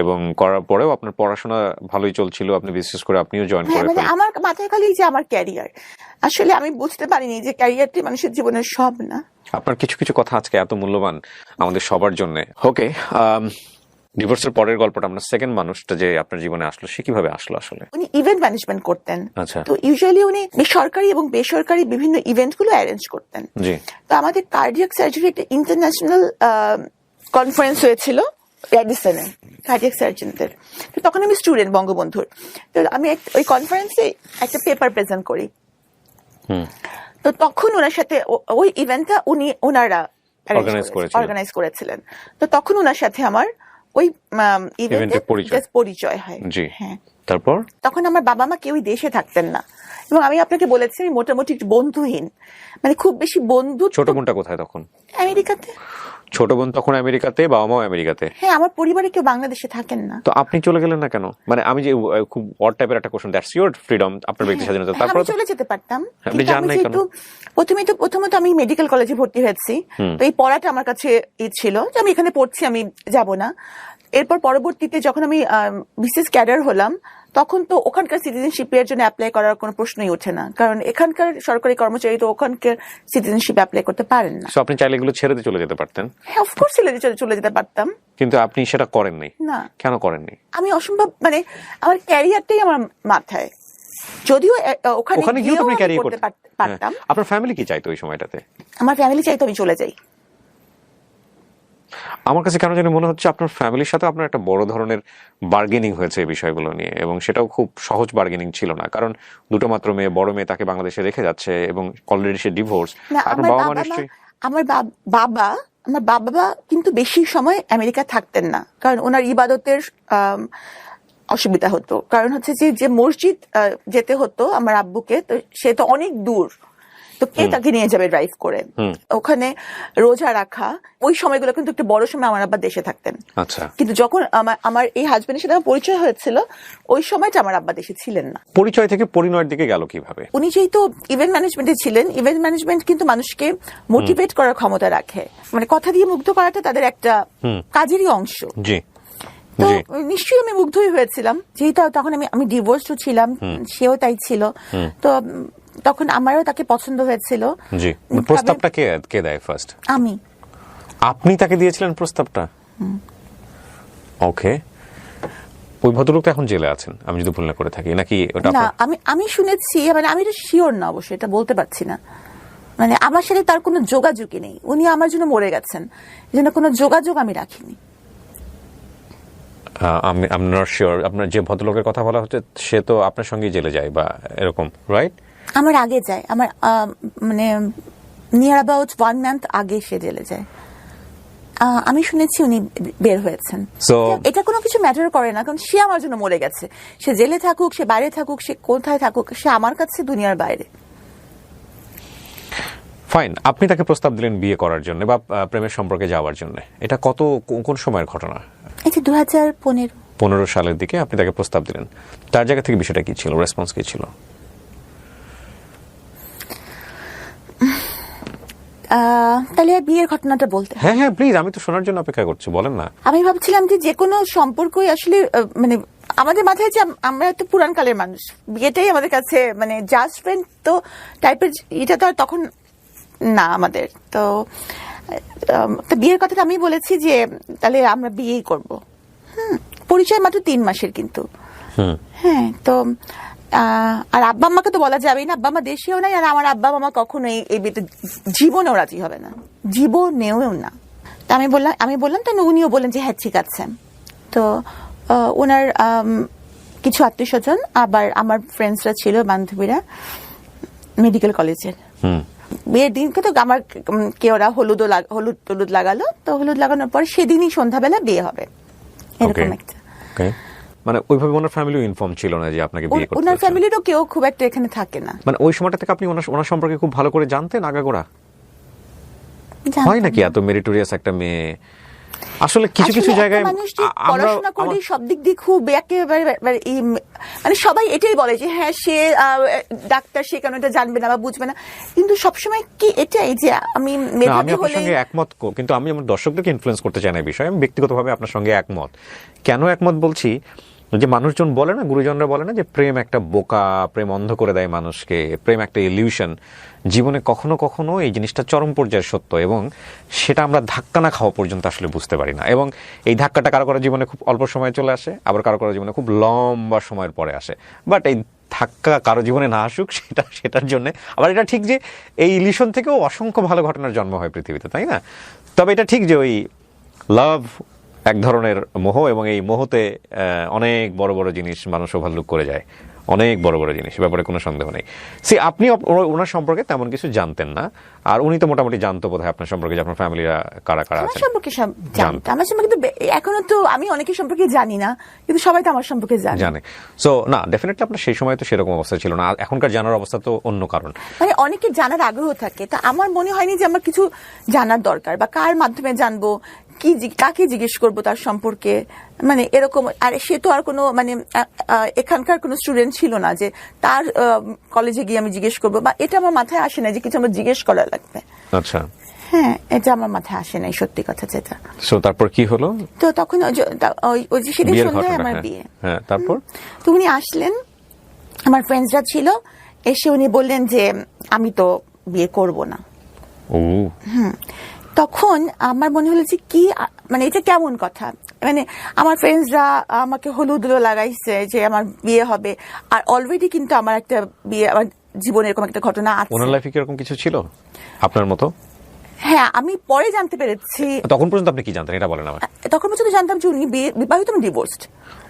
এবং করার পরেও আপনার পড়াশোনা ভালোই চলছিল, আপনি বিশেষ করে আপনিও জয়েন করে ফেলেন। আমার মাথায় খালি যে আমার ক্যারিয়ার, আসলে আমি বুঝতে পারিনি যে ক্যারিয়ারটি মানুষের জীবনের সব না। আপনার কিছু কিছু কথা আজকে এত মূল্যবান আমাদের সবার জন্য। ওকে, ডিভোর্সের পরের গল্পটা, আমরা সেকেন্ড মানুষটা যে আপনার জীবনে আসলো, সে কিভাবে আসলো আসলে? উনি ইভেন্ট ম্যানেজমেন্ট করতেন। আচ্ছা। তো ইউজুয়ালি উনি সরকারি এবং বেসরকারি বিভিন্ন ইভেন্ট গুলো অ্যারেঞ্জ করতেন। জি। তো আমাদের কার্ডিয়াক সার্জারি একটা ইন্টারন্যাশনাল কনফারেন্স হয়েছিল রেডিসনে কার্ডিয়াক সার্জনদের। তো তখন আমি স্টুডেন্ট বঙ্গবন্ধুর। তো আমি ওই কনফারেন্সে একটা পেপার প্রেজেন্ট করি। তো তখন ওনার সাথে ওই ইভেন্টটা ওনারা অর্গানাইজ করেছিলেন। তো তখন ওনার সাথে আমার ওই ইভেন্টে পরিচয় হয়। হ্যাঁ। তারপর তখন আমার বাবা মা কেউই দেশে থাকতেন না, এবং আমি আপনাকে বলেছি আমি মোটামুটি একটু বন্ধুহীন, মানে খুব বেশি বন্ধু। ছোট বোনটা কোথায় তখন? আমেরিকাতে। ছোট বোন তখন আমেরিকাতে, বাবা মাও আমেরিকাতে? হ্যাঁ, আমার পরিবারে কেউ বাংলাদেশে থাকেন না। তো আপনি চলে গেলেন না কেন? মানে আমি যে খুব অড টাইপের একটা কোশ্চেন, দ্যাটস ইওর ফ্রিডম, আপনার ব্যক্তি স্বাধীনতা। তারপর আমি চলে যেতে পারতাম, আপনি যান নাই কেন? প্রথমত আমি মেডিকেল কলেজে ভর্তি হয়েছি, তো এই পড়াটা আমার কাছে ছিল যে আমি এখানে পড়ছি, আমি যাব না। এরপর পরবর্তীতে যখন আমি বিসিএস ক্যাডার হলাম, তখন তো ওখানকার সিটিজেনশিপের জন্য অ্যাপ্লাই করার কোনো প্রশ্নই ওঠে না, কারণ এখানকার সরকারি কর্মচারী তো ওখানকার সিটিজেনশিপ অ্যাপ্লাই করতে পারেন না। আপনি চাইলে এগুলো ছেড়ে দিয়ে চলে যেতে পারতেন? হ্যাঁ, অফকোর্স চলে যেতে পারতাম, কিন্তু আপনি সেটা করেননি। না। কেন করেননি? আমি অসম্ভব, মানে আমার ক্যারিয়ারটাই আমার মাথায়, যদিও ওখানে গিয়েও আমি করতে পারতাম। আপনার ফ্যামিলি কি চাইতো ওই সময়টাতে? আমার ফ্যামিলি চাইতো আমি চলে যাই। আমার কাছে কেন জানি মনে হচ্ছে আপনার ফ্যামিলির সাথে আপনার একটা বড় ধরনের বার্গেনিং হয়েছে এই বিষয়গুলো নিয়ে, এবং সেটাও খুব সহজ বার্গেনিং ছিল না, কারণ দুটো মাত্র মেয়ে, বড় মেয়ে তাকে বাংলাদেশে রেখে যাচ্ছে এবং অলরেডি সে ডিভোর্স। আমার বাবা কিন্তু বেশি সময় আমেরিকা থাকতেন না, কারণ ওনার ইবাদতের অসুবিধা হতো। কারণ হচ্ছে যে মসজিদ যেতে হতো আমার আব্বুকে, তো সে তো অনেক দূর, তো কে তাকে নিয়ে যাবে ড্রাইভ করে? ওখানে রোজা রাখা, ওই সময়গুলো কিন্তু একটু বড় সময় আমার আব্বা দেশে থাকতেন। আচ্ছা। কিন্তু যখন আমার এই হাজবেন্ডের সাথে আমার পরিচয় হয়েছিল, ওই সময়টা আমার আব্বা দেশে ছিলেন না। পরিচয় থেকে পরিণয়ের দিকে গেল কিভাবে? উনি যেহেতু ইভেন্ট ম্যানেজমেন্টে ছিলেন, ইভেন্ট ম্যানেজমেন্ট কিন্তু মানুষকে মোটিভেট করার ক্ষমতা রাখে, মানে কথা দিয়ে মুগ্ধ করাটা তাদের একটা কাজেরই অংশ। জি। তো নিশ্চয়ই আমি মুগ্ধই হয়েছিলাম, যেহেতু তখন আমি ডিভোর্সও ছিলাম, সেও তাই ছিল। তো তখন আমারও তাকে পছন্দ হয়েছিল। জি। প্রস্তাবটা কে দেয় ফার্স্ট? আমি। আপনি তাকে দিয়েছিলেন প্রস্তাবটা? ওকে। ওই ভদ্রলোক তো এখন জেলে আছেন, আমি যদি ভুল না করে থাকি, নাকি ওটা? না, আমি শুনেছি, মানে আমি এটা শিওর না, অবশ্যই এটা বলতে পারছি না। মানে আমার সাথে তার কোনো যোগাযোগই নেই, উনি আমার জন্য মরে গেছেন, এই জন্য কোনো যোগাযোগ আমি রাখিনি। আমি নট শিওর। আপনার যে ভদ্রলোকের কথা বলা হচ্ছে সে তো আপনার সঙ্গেই জেলে যায় বা এরকম, রাইট? আমার আগে যায়, আমার মানে নিয়ার অ্যাবাউট 1 মান্থ আগে সে জেলে যায়। আমি শুনেছি উনি বের হয়েছেন। এটা কোনো কিছু ম্যাটার করে না, কারণ সে আমার জন্য মরে গেছে। সে জেলে থাকুক, সে বাইরে থাকুক, সে কোথায় থাকুক, সে আমার কাছে দুনিয়ার বাইরে। ফাইন। আপনি তাকে প্রস্তাব দিলেন বিয়ে করার জন্য বা প্রেমের সম্পর্কে যাওয়ার জন্য। এটা কোন সময়ের ঘটনা? এই যে 2015 সালের দিকে আপনি তাকে প্রস্তাব দিলেন। তার জায়গা থেকে বিষয়টা কি ছিল, রেসপন্স কি ছিল? তাহলে বিয়ের ঘটনাটা বলতে? হ্যাঁ হ্যাঁ, প্লিজ, আমি তো শোনার জন্য অপেক্ষা করছি, বলেন না। আমি ভাবছিলাম যে কোনো সম্পর্কই আসলে, মানে আমাদের মাথায় যে আমরা তো পুরান কালের মানুষ, বিয়েটাই আমাদের কাছে মানে জাস্ট ফ্রেন্ড তো টাইপের, এটা তো আর তখন না আমাদের। তো বিয়ের কথাটা আমি বলেছি যে তাহলে আমরা বিয়েই করবো। পরিচয় মাত্র 3 মাসের কিন্তু। হ্যাঁ, তো আর আব্বা আম্মাকে তো বলা যাবেই না, আব্বা আম্মা দেশেও নাই, আর আমার আব্বা মামা কখনো এই বিয়েতে জীবনেও রাজি হবে না, জীবনেও না। তা আমি বললাম, তাই উনিও বললেন যে হ্যাঁ ঠিক আছে। তো ওনার কিছু আত্মীয় স্বজন, আবার আমার ফ্রেন্ডসরা ছিল, বান্ধবীরা মেডিকেল কলেজের। বিয়ের দিনকে তো আমার ওরা হলুদ লাগালো, তো হলুদ লাগানোর পর সেদিনই সন্ধ্যাবেলা বিয়ে হবে, এরকম একটা। মানে ওইভাবে ওনার ফ্যামিলিও ইনফর্ম ছিল না যে আপনাকে বিয়ে করতে? ওনার ফ্যামিলিরও কেউ খুব একটা এখানে থাকে না। মানে ওই সময়টা থেকে আপনি ওনার সম্পর্কে খুব ভালো করে জানতেন আগাগোড়া? হয় নাকি এত মেরিটোরিয়াস একটা মেয়ে? আসলে কিছু জায়গায় পড়াশোনা করলে সব দিক দিয়ে খুব একেবারে, মানে সবাই এটাই বলে যে হ্যাঁ সে ডাক্তার, সে কেন এটা জানবে না বা বুঝবে না, কিন্তু সবসময় কি এটাই যে আমি আপনার সঙ্গে একমত, কিন্তু আমি আমার দর্শকদেরকে ইনফ্লুয়েন্স করতে চাই না এই বিষয়ে। আমি ব্যক্তিগতভাবে আপনার সঙ্গে একমত। কেন একমত বলছি, যে মানুষজন বলে না, গুরুজনরা বলে না যে প্রেম একটা বোকা, প্রেম অন্ধ করে দেয় মানুষকে, প্রেম একটা ইলিউশন। জীবনে কখনো কখনো এই জিনিসটা চরম পর্যায়ে সত্য, এবং সেটা আমরা ধাক্কা না খাওয়া পর্যন্ত আসলে বুঝতে পারি না। এবং এই ধাক্কাটা কারো কারো জীবনে খুব অল্প সময়ে চলে আসে, আবার কারো কারো জীবনে খুব লম্বা সময়ের পরে আসে। বাট এই ধাক্কা কারো জীবনে না আসুক সেটার জন্য আবার এটা ঠিক যে এই ইলিউশন থেকেও অসংখ্য ভালো ঘটনার জন্ম হয় পৃথিবীতে, তাই না? তবে এটা ঠিক যে ওই লাভ এক ধরনের মোহ, এবং এই মোহতে অনেক বড় বড় জিনিস মানুষ ওভারলুক করে যায়, অনেক বড় বড় জিনিস, ব্যাপারে কোনো সন্দেহ নেই। আপনি ওনার সম্পর্কে তেমন কিছু জানতেন না, আর উনি তো মোটামুটি জানতো বোধহয় আপনার সম্পর্কে, যে আপনার ফ্যামিলিরা কারা কারা আমার আছে। সম্পর্কে সব জানতো, আমার সম্পর্কে তো এখনো তো আমি অনেকের সম্পর্কে জানি না, কিন্তু সবাই তো আমার সম্পর্কে জানে। সো না, ডেফিনেটলি আপনার সেই সময় তো সেরকম অবস্থা ছিল না, এখনকার জানার অবস্থা তো অন্য কারণ। মানে অনেকের জানার আগ্রহ থাকে, তা আমার মনে হয়নি যে আমার কিছু জানার দরকার, বা কার মাধ্যমে জানবো, কাকে জিজ্ঞেস করবো তার সম্পর্কে, মানে এরকম। আর সে তো আর কোনো মানে এখানকার কোনো স্টুডেন্ট ছিল না যে তার কলেজে গিয়ে আমি জিজ্ঞেস করবো, বা এটা আমার মাথায় আসে না যে কিছু আমার জিজ্ঞেস করা লাগবে। আচ্ছা, হ্যাঁ, এটা আমার মাথায় আসে নাই, সত্যি কথা যেটা। সো তারপর কি হলো? তো তখন ওই যে সেদিন সন্ধ্যায় আমার বিয়ে। হ্যাঁ, তারপর তো উনি আসলেন, আমার ফ্রেন্ডসরা ছিল, এসে উনি বললেন যে আমি তো বিয়ে করব না। তখন আমার মনে হলো যে কি, মানে এটা কেমন কথা, মানে আমার ফ্রেন্ডসরা আমাকে হলুদ লাগাইছে যে আমার বিয়ে হবে, আর অলরেডি কিন্তু আমার একটা বিয়ে, আমার জীবনে এরকম একটা ঘটনা আছে। ওনার লাইফে কি এরকম কিছু ছিল আপনার মতো? হ্যাঁ, আমি পরে জানতে পেরেছি। তখন পর্যন্ত আপনি কি জানতেন এটা বলেন আমার? তখন পর্যন্ত জানতাম যে উনি বিবাহিত, আমি ডিভোর্সড।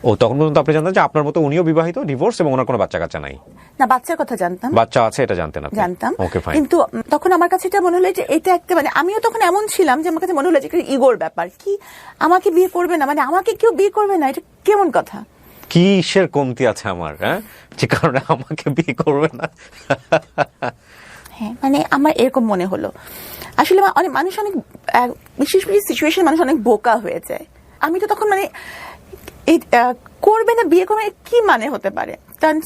ও, তখন পর্যন্ত আপনি জানতেন যে আপনার মতো উনিও বিবাহিত, ডিভোর্স, এবং ওনার কোনো বাচ্চা কাচ্চা নাই? না, বাচ্চার কথা জানতাম, বাচ্চা আছে এটা জানতেন আপনি? জানতাম। ওকে, ফাইন। কিন্তু তখন আমার কাছে এটা মনে হলো যে এটা একটা, মানে আমিও তখন এমন ছিলাম যে আমার কাছে মনে হলো যে একটা ইগোর ব্যাপার, কি আমাকে বিয়ে করবে না, মানে আমাকে কেউ বিয়ে করবে না, এটা কেমন কথা, কিসের কমতি আছে আমার, হ্যাঁ, যে কারণে আমাকে বিয়ে করবে না? হ্যাঁ, মানে আমার এরকম মনে হলো। আসলে অনেক মানুষ, অনেক বিশেষ বিশেষ সিচুয়েশন মানুষ অনেক বোকা হয়ে যায়। আমি তো তখন মানে এই করবে না, বিয়ে করবে কি মানে হতে পারে, কারণ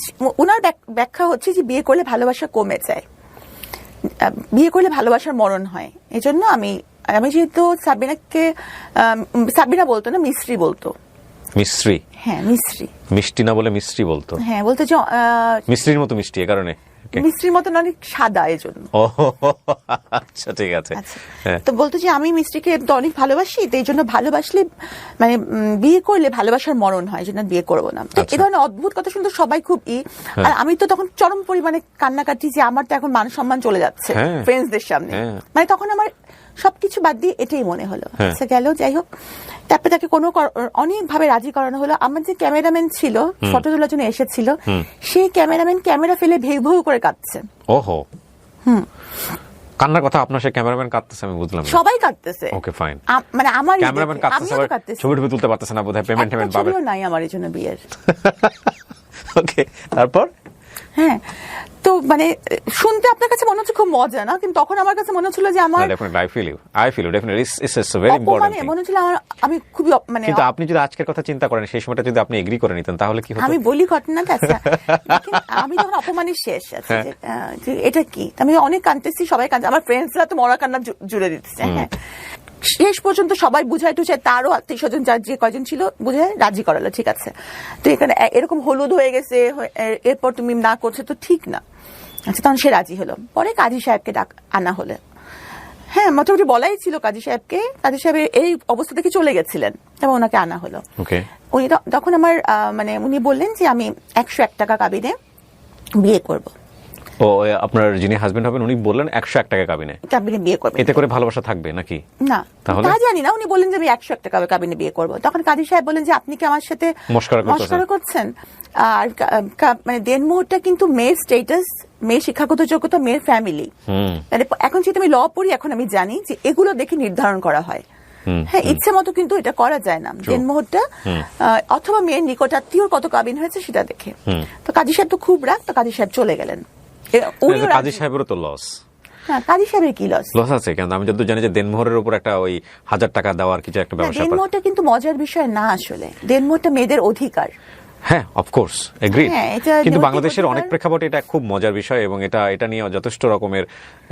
ওনার ব্যাখ্যা হচ্ছে যে বিয়ে করলে ভালোবাসা কমে যায়, বিয়ে করলে ভালোবাসার মরণ হয়। এই জন্য আমি যেহেতু সাবিনা বলতো না, মিস্ত্রি বলতো। মিস্ত্রি? হ্যাঁ, মিস্ত্রি, মিষ্টি না বলে মিস্ত্রি বলতো। হ্যাঁ, বলতো যে মিস্ত্রির মতো মিষ্টি, এ কারণে মিস্ত্রির মতন অনেক সাদা, এই জন্য। আচ্ছা, ঠিক আছে। তো বলতো যে আমি মিস্ত্রিকে তো অনেক ভালোবাসি, তো এই জন্য ভালোবাসলে মানে বিয়ে করলে ভালোবাসার মরণ হয়, এই জন্য বিয়ে করবো না। এই ধরনের অদ্ভুত কথা শুনতে সবাই খুব আর আমি তো তখন চরম পরিমাণে কান্নাকাটি, যে আমার তো এখন মান সম্মান চলে যাচ্ছে ফ্রেন্ডসদের সামনে। মানে তখন আমার সবকিছু বাদ দিয়ে এটাই মনে হলো। আচ্ছা, গেল, যাই হোক। তারপরে তাকে অনেকভাবে রাজি করানো হলো। আমার যে ক্যামেরাম্যান ছিল, ফটো তোলার জন্য এসেছিল, সেই ক্যামেরাম্যান ক্যামেরা ফেলে ভেউ ভেউ করে কাঁদছে। ওহো, কান্নার কথা আপনার সেই ক্যামেরাম্যান কাঁদতেছে, আমি বুঝলাম। সবাই কাঁদতেছে। ওকে, ফাইন। মানে আমার ক্যামেরাম্যান কাঁদতেছে, ছবি তুলতে পারতেছে না বোধহয়, পেমেন্ট পাবে নাই আমার এই জন্য বিয়ের। ওকে, তারপর? হ্যাঁ, তো মানে শুনতে আপনার কাছে মনে হচ্ছে খুব মজা না, কিন্তু তখন আমার কাছে মনে হচ্ছিল যে আমার মনে হচ্ছিল আমি খুবই মানে। কিন্তু আপনি যদি আজকের কথা চিন্তা করেন, সেই সময়টা যদি আপনি এগ্রি করে নিতেন, তাহলে কি হতো? আমি বলি ঘটনাটা, আচ্ছা, আমি তখন অপমানের শেষ আছে যে এটা কি, আমি অনেক কাঁদতেছি, সবাই কাঁদছে, আমার ফ্রেন্ডসরা তো মরা কান্না জুড়ে দিতেছে। হ্যাঁ, শেষ পর্যন্ত সবাই বুঝাই টুঝাই, তারও আত্মীয় স্বজন যার যে কয়জন ছিল বুঝায় রাজি করালো, ঠিক আছে। তো এখানে এরকম হলুদ হয়ে গেছে, এরপর তুমি না করছো তো ঠিক না। আচ্ছা, তখন সে রাজি হলো। পরে কাজী সাহেবকে আনা হলো। হ্যাঁ, মোটামুটি বলাই ছিল কাজী সাহেবকে, কাজী সাহেব এই অবস্থা থেকে চলে গেছিলেন, এবং ওনাকে আনা হলো। উনি তখন আমার মানে উনি বললেন যে আমি 101 টাকা কাবিনে বিয়ে করব। ও, আপনার যিনি হাজবেন্ড হবেন উনি বললেন 101 টাকা কাবিনে বিয়ে করবেন, এতে করে ভালোবাসা থাকবে নাকি? না, তা জানি না। উনি বললেন যে আমি 101 টাকা কাবিনে বিয়ে করব। তখন কাজী সাহেব বললেন যে আপনি কি আমার সাথে মশকরা করছেন? আর মানে দেনমোহরটা কিন্তু মেয়ের স্ট্যাটাস, মেয়ের শিক্ষাগত যোগ্যতা, মেয়ের ফ্যামিলি, মানে এখন যেহেতু আমি ল পড়ি, এখন আমি জানি যে এগুলো দেখে নির্ধারণ করা হয়। হ্যাঁ, ইচ্ছে মতো কিন্তু এটা করা যায় না। দেনমোহরটা অথবা মেয়ের নিকটাত্মীয় কত কাবিন হয়েছে সেটা দেখে। তো কাজী সাহেব তো খুব রাগ, তো কাজী সাহেব চলে গেলেন। কাজী সাহেবেরও তো লস। হ্যাঁ, কাজী সাহেবের কি লস আছে? কেন আমি যতদূর জানি যে দেনমোহরের উপর একটা ওই 1000 টাকা দেওয়ার কিছু একটা ব্যবস্থা। দেনমোহরটা কিন্তু মজার বিষয় না, আসলে দেনমোহরটা মেয়েদের অধিকার। হ্যাঁ, অফকোর্স এগ্রি, কিন্তু বাংলাদেশের অনেক প্রেক্ষাপটে এটা খুব মজার বিষয়, এবং এটা নিয়ে যথেষ্ট রকমের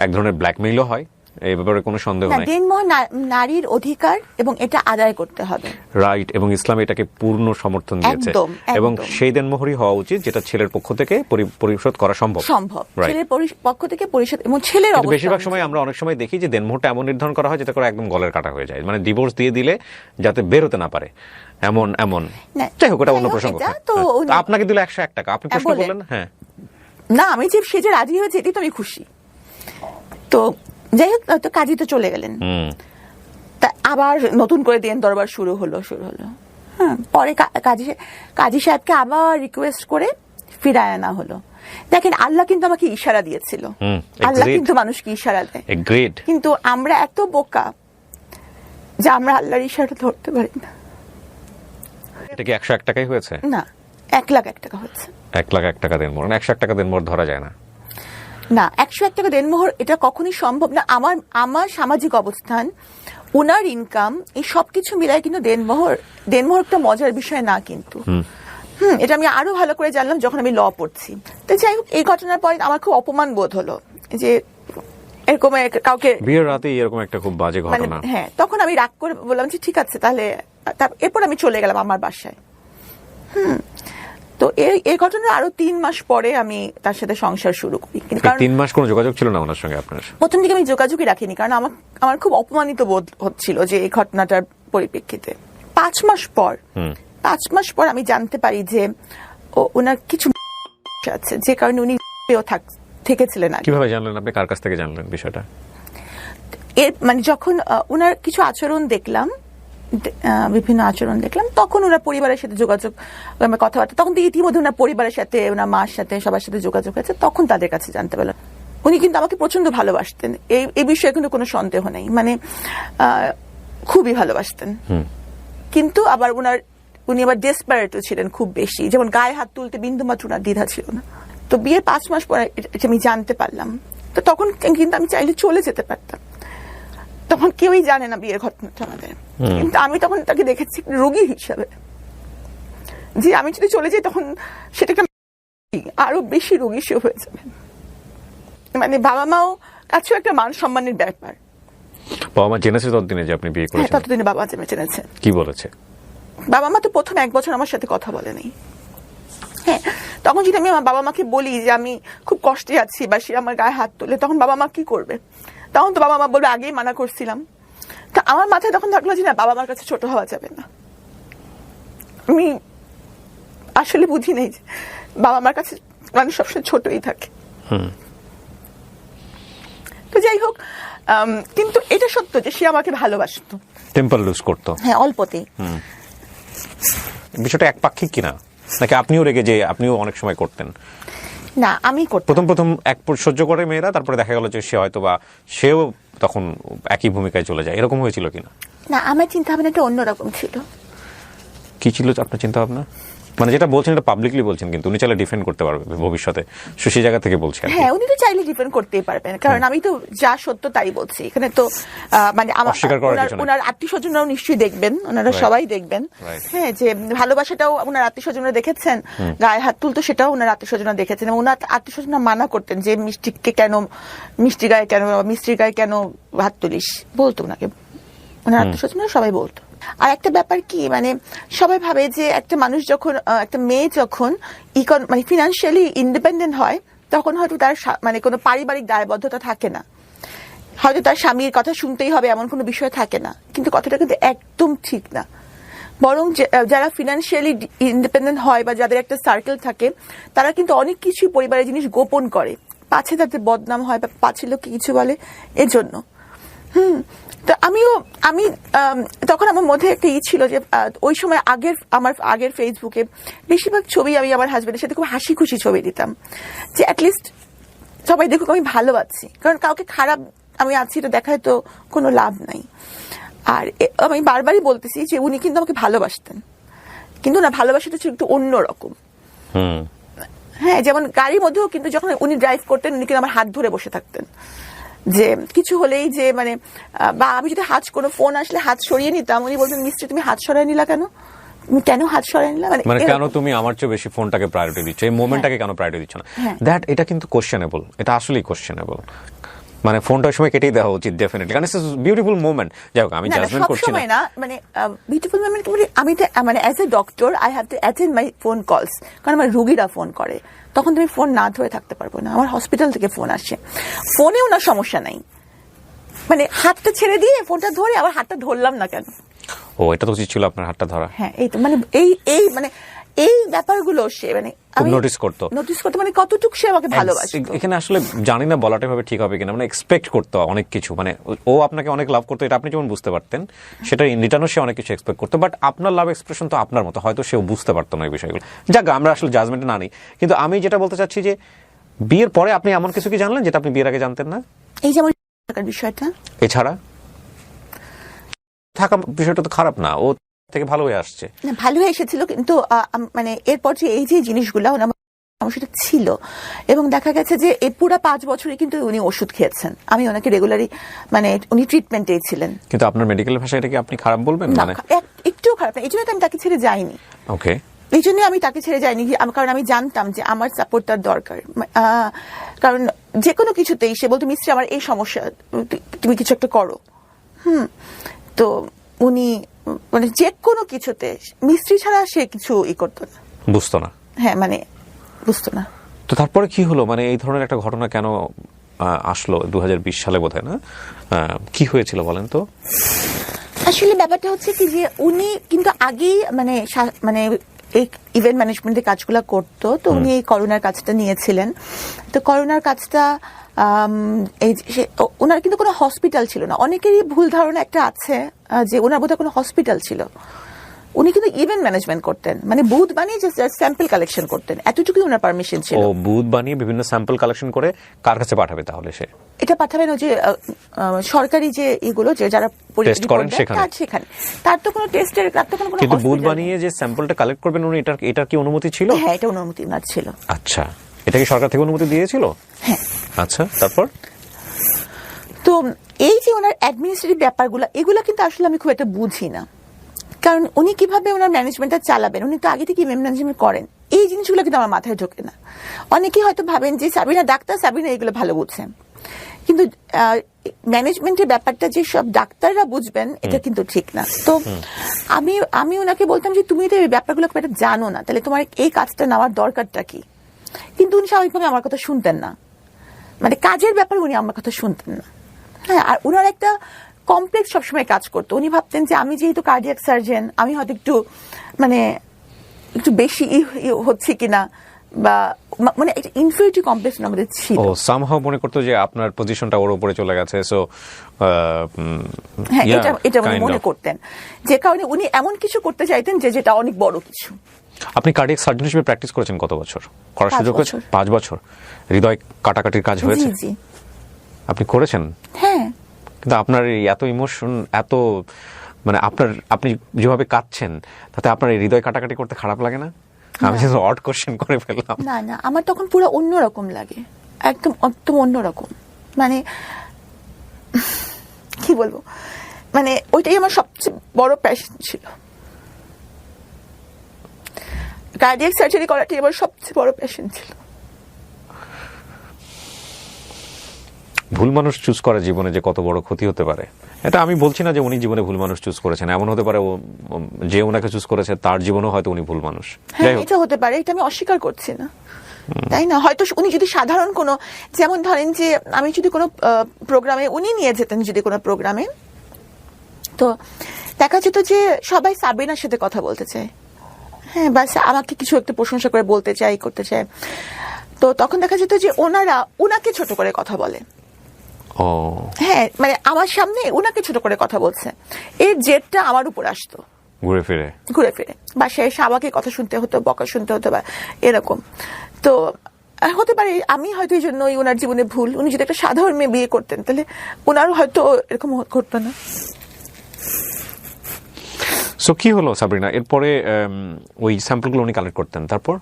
এক ধরনের ব্ল্যাকমেইলও হয়, এই ব্যাপারে কোনো সন্দেহ না, নাই। দেনমোহর নারীর অধিকার এবং এটা আদায় করতে হবে। রাইট, এবং ইসলাম এটাকে পূর্ণ সমর্থন দিয়েছে, একদম, এবং একদম। সেই দেনমোহরই হওয়া উচিত যেটা ছেলের পক্ষ থেকে পরিশোধ করা সম্ভব। Right. ছেলের পক্ষ থেকে পরিশোধ এবং ছেলের কিন্তু অবস্থা বেশিরভাগ সময় আমরা অনেক সময় দেখি যে দেনমোহরটা এমন নির্ধারণ করা হয় যেটা করে একদম গলের কাটা হয়ে যায়, মানে ডিভোর্স দিয়ে দিলে যাতে বের হতে না পারে এমন। না, যাই হোক, ওটা অন্য যাই হোক, প্রসঙ্গ। এটা হ্যাঁ। তো তা আপনাকে দিল 101 টাকা, আপনি প্রশ্ন বলেন। করলেন। হ্যাঁ, না, আমি যে সে যে রাজি হয়েছে এটি তো আমি খুশি। তো যাই হোক, তো কাজী তো চলে গেলেন, তা আবার নতুন করে দেন দরবার শুরু হলো। হ্যাঁ, পরে কাজী সাহেবকে আবার রিকোয়েস্ট করে ফিরায় আনা হলো। দেখেন, আল্লাহ কিন্তু আমাকে ইশারা দিয়েছিল, আল্লাহ কিন্তু মানুষকে ইশারা দেয়, কিন্তু আমরা এত বোকা যে আমরা আল্লাহর ইশারা ধরতে পারি না। এটা কি 101 টাকাই হয়েছে? না, 1,01,000 টাকা হচ্ছে। 1,01,000 টাকা দেনমোহর, 101 টাকা দেনমোহর ধরা যায় না। না, 101 টাকা দেনমোহর এটা কখনোই সম্ভব না। আমার সামাজিক অবস্থান, উনার ইনকাম, এই সবকিছু মিলাই কিন্তু দেনমোহর একটা মজার বিষয় না কিন্তু। এটা আমি আরো ভালো করে জানলাম যখন আমি ল পড়ছি। তো যাই হোক, এই ঘটনার পরে আমার খুব অপমান বোধ হলো যে এরকম কাউকে বিয়ের রাতে এরকম একটা খুব বাজে ঘটনা। হ্যাঁ, তখন আমি রাগ করে বললাম যে ঠিক আছে তাহলে। এরপর আমি চলে গেলাম আমার বাসায়। তো এই ঘটনার আরো 3 মাস পরে আমি তার সাথে সংসার শুরু করি। কিন্তু 3 মাস কোনো যোগাযোগ ছিল না ওনার সঙ্গে আপনার? প্রথম দিকে আমি যোগাযোগই রাখিনি, কারণ আমার খুব অপমানিত বোধ হচ্ছিল যে এই ঘটনাটার পরিপ্রেক্ষিতে। 5 মাস পর আমি জানতে পারি যে ওনার কিছু আছে, যে কারণে উনি থেকেছিলেন। কিভাবে জানলেন আপনি? কার কাছ থেকে জানলেন বিষয়টা? মানে যখন ওনার কিছু আচরণ দেখলাম, বিভিন্ন আচরণ দেখলাম, তখন ওনার পরিবারের সাথে যোগাযোগ, কথাবার্তা, তখন তো ইতিমধ্যে ওনার পরিবারের সাথে, ওনার মার সাথে, সবার সাথে যোগাযোগ হয়েছে, তখন তাদের কাছে জানতে পারলাম। উনি কিন্তু আমাকে প্রচন্ড ভালোবাসতেন, এই বিষয়ে কিন্তু কোনো সন্দেহ নেই, মানে খুবই ভালোবাসতেন। কিন্তু আবার উনি আবার ডেসপারেটও ছিলেন খুব বেশি, যেমন গায়ে হাত তুলতে বিন্দুমাত্র ওনার দ্বিধা ছিল না। তো বিয়ের 5 মাস পরে এটা আমি জানতে পারলাম। তো তখন কিন্তু আমি চাইলে চলে যেতে পারতাম, তখন কেউই জানে না বিয়ের ঘটনাটা আমাদের। কিন্তু আমি তখন তাকে দেখেছি রোগী হিসাবে, যে আমি যদি চলে যাই তখন সেটা একটা আরো বেশি রোগী সে হয়ে যাবে। মানে বাবা মাও কাছেও একটা মান সম্মানের ব্যাপার। বাবা মা জেনেছে ততদিনে যে আপনি বিয়ে করেছেন? ততদিনে বাবা জেনেছে। কি বলেছে? বাবা মা তো প্রথম 1 বছর আমার সাথে কথা বলেনি। হ্যাঁ, তখন যদি আমি আমার বাবা মাকে বলি যে আমি খুব কষ্টে আছি, বা সে আমার গায়ে হাত তোলে, তখন বাবা মা কি করবে? তখন তো বাবা মা বলবে আগেই মানা করছিলাম। তা আমার মাথায় তখন থাকলো যে না, বাবা মার কাছে ছোট হওয়া যাবে না। আমি আসলে বুঝি নেই যে বাবা মার কাছে মানুষ সবসময় ছোটই থাকে। তো যাই হোক, কিন্তু এটা সত্য যে সে আমাকে ভালোবাসতো, টেম্পার লুজ করতো। হ্যাঁ, অল্পতেই। বিষয়টা একপাক্ষিক কিনা, নাকি আপনিও রেগে যে আপনিও অনেক সময় করতেন? না, আমি করতাম। প্রথম এক সহ্য করে মেয়েরা, তারপরে দেখা গেল যে সে হয়তো বা সেও তখন একই ভূমিকায় চলে যায়, এরকম হয়েছিল কিনা? না, আমার চিন্তা ভাবনাটা অন্যরকম ছিল। কি ছিল আপনার চিন্তা ভাবনা? মানে যেটা বলছেন এটা পাবলিকলি বলছেন, কিন্তু উনি চাইলে ডিফেন্ড করতে পারবে ভবিষ্যতে, সেই জায়গা থেকে বলছেন। হ্যাঁ, উনি তো চাইলে ডিফেন্ড করতেই পারবেন, কারণ আমি তো যা সত্য তাই বলছি। এখানে তো মানে ওনার আত্মীয়স্বজনরাও নিশ্চয়ই দেখবেন, ওনারা সবাই দেখবেন। হ্যাঁ, যে ভালোবাসাটাও ওনার আত্মীয়স্বজনরা দেখেছেন, গায়ে হাত তুলতো সেটাও ওনার আত্মীয়স্বজনরা দেখেছেন, এবং ওনার আত্মীয়স্বজনরা মানা করতেন যে মিষ্টির গায়ে কেন হাত তুলিস, বলতো ওনাকে। ওনার আত্মীয়স্বজনরা সবাই বলতো। আর একটা ব্যাপার কি, মানে সবাই ভাবে যে একটা মানুষ যখন, একটা মেয়ে যখন মানে ফিনান্সিয়ালি ইন্ডিপেন্ডেন্ট হয়, তখন হয়তো তার মানে কোনো পারিবারিক দায়বদ্ধতা থাকে না, হয়তো তার স্বামীর কথা শুনতেই হবে এমন কোনো বিষয় থাকে না। কিন্তু কথাটা কিন্তু একদম ঠিক না। বরং যারা ফিনান্সিয়ালি ইন্ডিপেন্ডেন্ট হয়, বা যাদের একটা সার্কেল থাকে, তারা কিন্তু অনেক কিছুই পরিবারের জিনিস গোপন করে, পাছে তাদের বদনাম হয়, বা পাছে লোককে কিছু বলে, এজন্য। তো আমি তখন আমার মধ্যে একটা ছিল যে ওই সময় আমার আগের ফেসবুকে বেশিরভাগ ছবি আমি আমার হাজবেন্ডের সাথে খুব হাসি খুশি ছবি দিতাম, যে অ্যাটলিস্ট সবাই দেখুক আমি ভালো আছি, কারণ কাউকে খারাপ আমি আছি এটা দেখায় তো কোনো লাভ নাই। আর আমি বারবারই বলতেছি যে উনি কিন্তু আমাকে ভালোবাসতেন, কিন্তু না, ভালোবাসাটা ছিল একটু অন্যরকম। হ্যাঁ, যেমন গাড়ির মধ্যেও কিন্তু যখন উনি ড্রাইভ করতেন, উনি কিন্তু আমার হাত ধরে বসে থাকতেন, যে কিছু হলেই যে মানে, বা আমি যদি কোনো ফোন আসলে হাত সরিয়ে নিতাম, উনি বলতেন মিস্ত্রি তুমি হাত সরাই নিলা কেন, তুমি কেন হাত সরাই নিলা, মানে কেন তুমি আমার চেয়ে বেশি ফোনটাকে প্রায়োরিটি দিচ্ছ, এই মোমেন্টটাকে কেন প্রায়োরিটি দিচ্ছ না? দ্যাট এটা কিন্তু কোশ্চেনেবল, এটা আসলেই কোশ্চেনেবল। মানে ফোনটা ওই সময় কেটেই দেওয়া উচিত ডেফিনেটলি, কারণ ইটস বিউটিফুল মোমেন্ট। যাই হোক, আমি জাজমেন্ট করছি না। না মানে বিউটিফুল মোমেন্ট, আমি তো মানে as a doctor I have to attend my phone calls, কারণ আমার রোগীরা ফোন করে, তখন তুমি ফোন না ধরে থাকতে পারবো না। আমার হসপিটাল থেকে ফোন আসে, ফোনেও না সমস্যা নাই, মানে হাতটা ছেড়ে দিয়ে ফোনটা ধরে আবার হাতটা ধরলাম না কেন? ও, এটা তো উচিত ছিল আপনার হাতটা ধরা। হ্যাঁ, এই তো মানে এই মানে এই ব্যাপারগুলো সে মানে নোটিস করতো মানে কতটুকু সে আমাকে ভালোবাসে। এখানে আসলে জানি না বলাটা ভাবে ঠিক হবে কিনা, মানে এক্সপেক্ট করতো অনেক কিছু, মানে ও আপনাকে অনেক লাভ করতো, এটা আপনি যেমন বুঝতে পারতেন, সেটা ইন রিটার্নও সে অনেক কিছু এক্সপেক্ট করতো, বাট আপনার লাভ এক্সপ্রেশন তো আপনার মতো, হয়তো সেও বুঝতে পারতো না এই বিষয়গুলো। যাক, আমরা আসলে জাজমেন্টে না নিই, কিন্তু আমি যেটা বলতে চাচ্ছি যে বিয়ের পরে আপনি এমন কিছু কি জানলেন যেটা আপনি বিয়ের আগে জানতেন না? এই যেমন টাকার বিষয়টা, এছাড়া থাকা বিষয়টা তো খারাপ না, ও থেকে ভালো হয়ে আসছে। না, ভালো হয়ে এসেছিল, কিন্তু মানে এরপর যে এই যে জিনিসগুলো সমস্যাটা ছিল, এবং দেখা গেছে যে এই পুরো 5 বছরে কিন্তু উনি ওষুধ খেয়েছেন, আমি ওনাকে রেগুলারই মানে উনি ট্রিটমেন্টেই ছিলেন। কিন্তু আপনার মেডিকেল ভাষায় এটাকে আপনি খারাপ বলবেন? মানে একটুও খারাপ না, এই জন্য আমি তাকে ছেড়ে যাইনি। ওকে, এই জন্য আমি তাকে ছেড়ে যাইনি, কারণ আমি জানতাম যে আমার সাপোর্ট তার দরকার। কারণ যে কোনো কিছুতেই সে বলতো, মিস্ত্রি আমার এই সমস্যা, তুমি কিছু একটা করো। তো উনি মানে যে কোনো কিছুতে মিস্ত্রি ছাড়া সে কিছু করতো না, বুঝতো না। হ্যাঁ, মানে বুঝতো না। তো তারপরে কি হলো, মানে এই ধরনের একটা ঘটনা কেন আসলো 2020 সালে বোধহয়, না? কি হয়েছিল বলেন তো? আসলে ব্যাপারটা হচ্ছে কি যে উনি কিন্তু আগেই মানে মানে এই ইভেন্ট ম্যানেজমেন্টের কাজগুলো করতো, তো উনি এই করোনার কাজটা নিয়েছিলেন। তো করোনার কাজটা ওনার কিন্তু কোনো হসপিটাল ছিল না। অনেকেরই ভুল ধারণা একটা আছে যে ওনার বোধহয় কোনো হসপিটাল ছিল। উনি কিন্তু ইভেন্ট ম্যানেজমেন্ট করতেন, মানে বুথ বানিয়ে যে স্যাম্পল কালেকশন করতেন, এতটুকুই ওনার পারমিশন ছিল। ও, বুথ বানিয়ে বিভিন্ন স্যাম্পল কালেকশন করে কার কাছে পাঠাবে তাহলে সে? এটা পাঠাবেন ওই যে সরকারি যে এগুলো যে যারা টেস্ট করেন সেখানে, তার তো কোনো টেস্টের, তার তো কোনো কিন্তু বুথ বানিয়ে যে স্যাম্পলটা কালেক্ট করবেন উনি, এটার কি অনুমতি ছিল? হ্যাঁ, এটা অনুমতি ওনার ছিল। আচ্ছা, এটা কি সরকার থেকে অনুমতি দিয়েছিল? হ্যাঁ। আচ্ছা, তারপর তো এই যে ওনার অ্যাডমিনিস্ট্রেটিভ ব্যাপারগুলো, এগুলো কিন্তু আসলে আমি খুব একটা বুঝি না, কারণ উনি কিভাবে ওনার ম্যানেজমেন্টটা চালাবেন, উনি তো আগে থেকে ম্যানেজমেন্ট করেন, এই জিনিসগুলো কিন্তু আমার মাথায় ঢোকে না। অনেকেই হয়তো ভাবেন যে সাবিনা ডাক্তার, সাবিনা এগুলো ভালো বুঝছেন, কিন্তু ম্যানেজমেন্টের ব্যাপারটা যে সব ডাক্তাররা বুঝবেন এটা কিন্তু ঠিক না। তো আমি ওনাকে বলতাম যে তুমি তো এই ব্যাপারগুলো খুব একটা জানো না, তাহলে তোমার এই কাজটা নেওয়ার দরকারটা কি? কিন্তু উনি স্বাভাবিকভাবে আমার কথা শুনতেন না, মানে কাজের ব্যাপারে উনি আমার কথা শুনতেন না। হ্যাঁ, আর ওনার একটা কমপ্লেক্স সবসময় কাজ করতো। উনি ভাবতেন যে আমি যেহেতু কার্ডিয়াক সার্জন, আমি হয়তো একটু বেশি হচ্ছে কিনা, বা মানে একটা ইনফিরিয়রিটি কমপ্লেক্স আমাদের ছিল। ও, সামহাউ মনে করতো যে আপনার পজিশনটা ওর উপরে চলে গেছে, সো হ্যাঁ, এটা মনে করতেন, যে কারণে উনি এমন কিছু করতে চাইতেন যেটা অনেক বড় কিছু। আপনি কার্ডিয়াক সার্জন হিসেবে প্র্যাকটিস করেছেন কত বছর? করার সুযোগ হয়েছে? 5 বছর। হৃদয় কাটাকাটির কাজ হয়েছে? জি, আপনি করেছেন? হ্যাঁ। কিন্তু আপনার এত ইমোশন, এত মানে আপনি যেভাবে কাঁদছেন, তাতে আপনার এই হৃদয় কাটাকাটি করতে খারাপ লাগে না? আমি just odd question করে ফেললাম। না, আমার তখন পুরো অন্যরকম লাগে, একদম অন্যরকম, মানে কি বলবো, মানে ওইটাই আমার সবচেয়ে বড় প্যাশন ছিল। কার্ডিয়াক সার্জারি করাটাই আমার সবচেয়ে বড় প্যাশন ছিল। ভুল মানুষ চুজ করা জীবনে যে কত বড় ক্ষতি হতে পারে, এটা আমি বলছি না যে উনি জীবনে ভুল মানুষ চুজ করেছেন, এমন হতে পারে যে ওনাকে চুজ করেছে তার জীবনেও হয়তো উনি ভুল মানুষ। হ্যাঁ, এটা হতে পারে, এটা আমি অস্বীকার করছি না, তাই না? হয়তো উনি যদি সাধারণ কোনো, যেমন ধরেন যে আমি যদি কোনো প্রোগ্রামে উনি নিয়ে যেতেন, যদি কোনো প্রোগ্রামে, তো দেখা যেত যে সবাই সাবিনার সাথে কথা বলতে চায়, হ্যাঁ, বা আমাকে কিছু একটা প্রশংসা করে বলতে চায়, করতে চায়, তো তখন দেখা যেত যে ওনারা ওনাকে ছোট করে কথা বলে। হ্যাঁ, মানে আমার সামনে ওনাকে ছোট করে কথা বলছে, এর জেদটা আমার উপর আসতো ঘুরে ফিরে, বাসায় এসে আমাকে কথা শুনতে হতো, বকা শুনতে হতো, বা এরকম। তো হতে পারে আমি হয়তো এই জন্যই ওনার জীবনে ভুল, উনি যদি একটা সাধারণ মেয়ে বিয়ে করতেন তাহলে ওনারও হয়তো এরকম ঘটতো না। সো কি হলো সাবরিনা, এরপরে ওই স্যাম্পলগুলো উনি কালেক্ট করতেন, তারপর?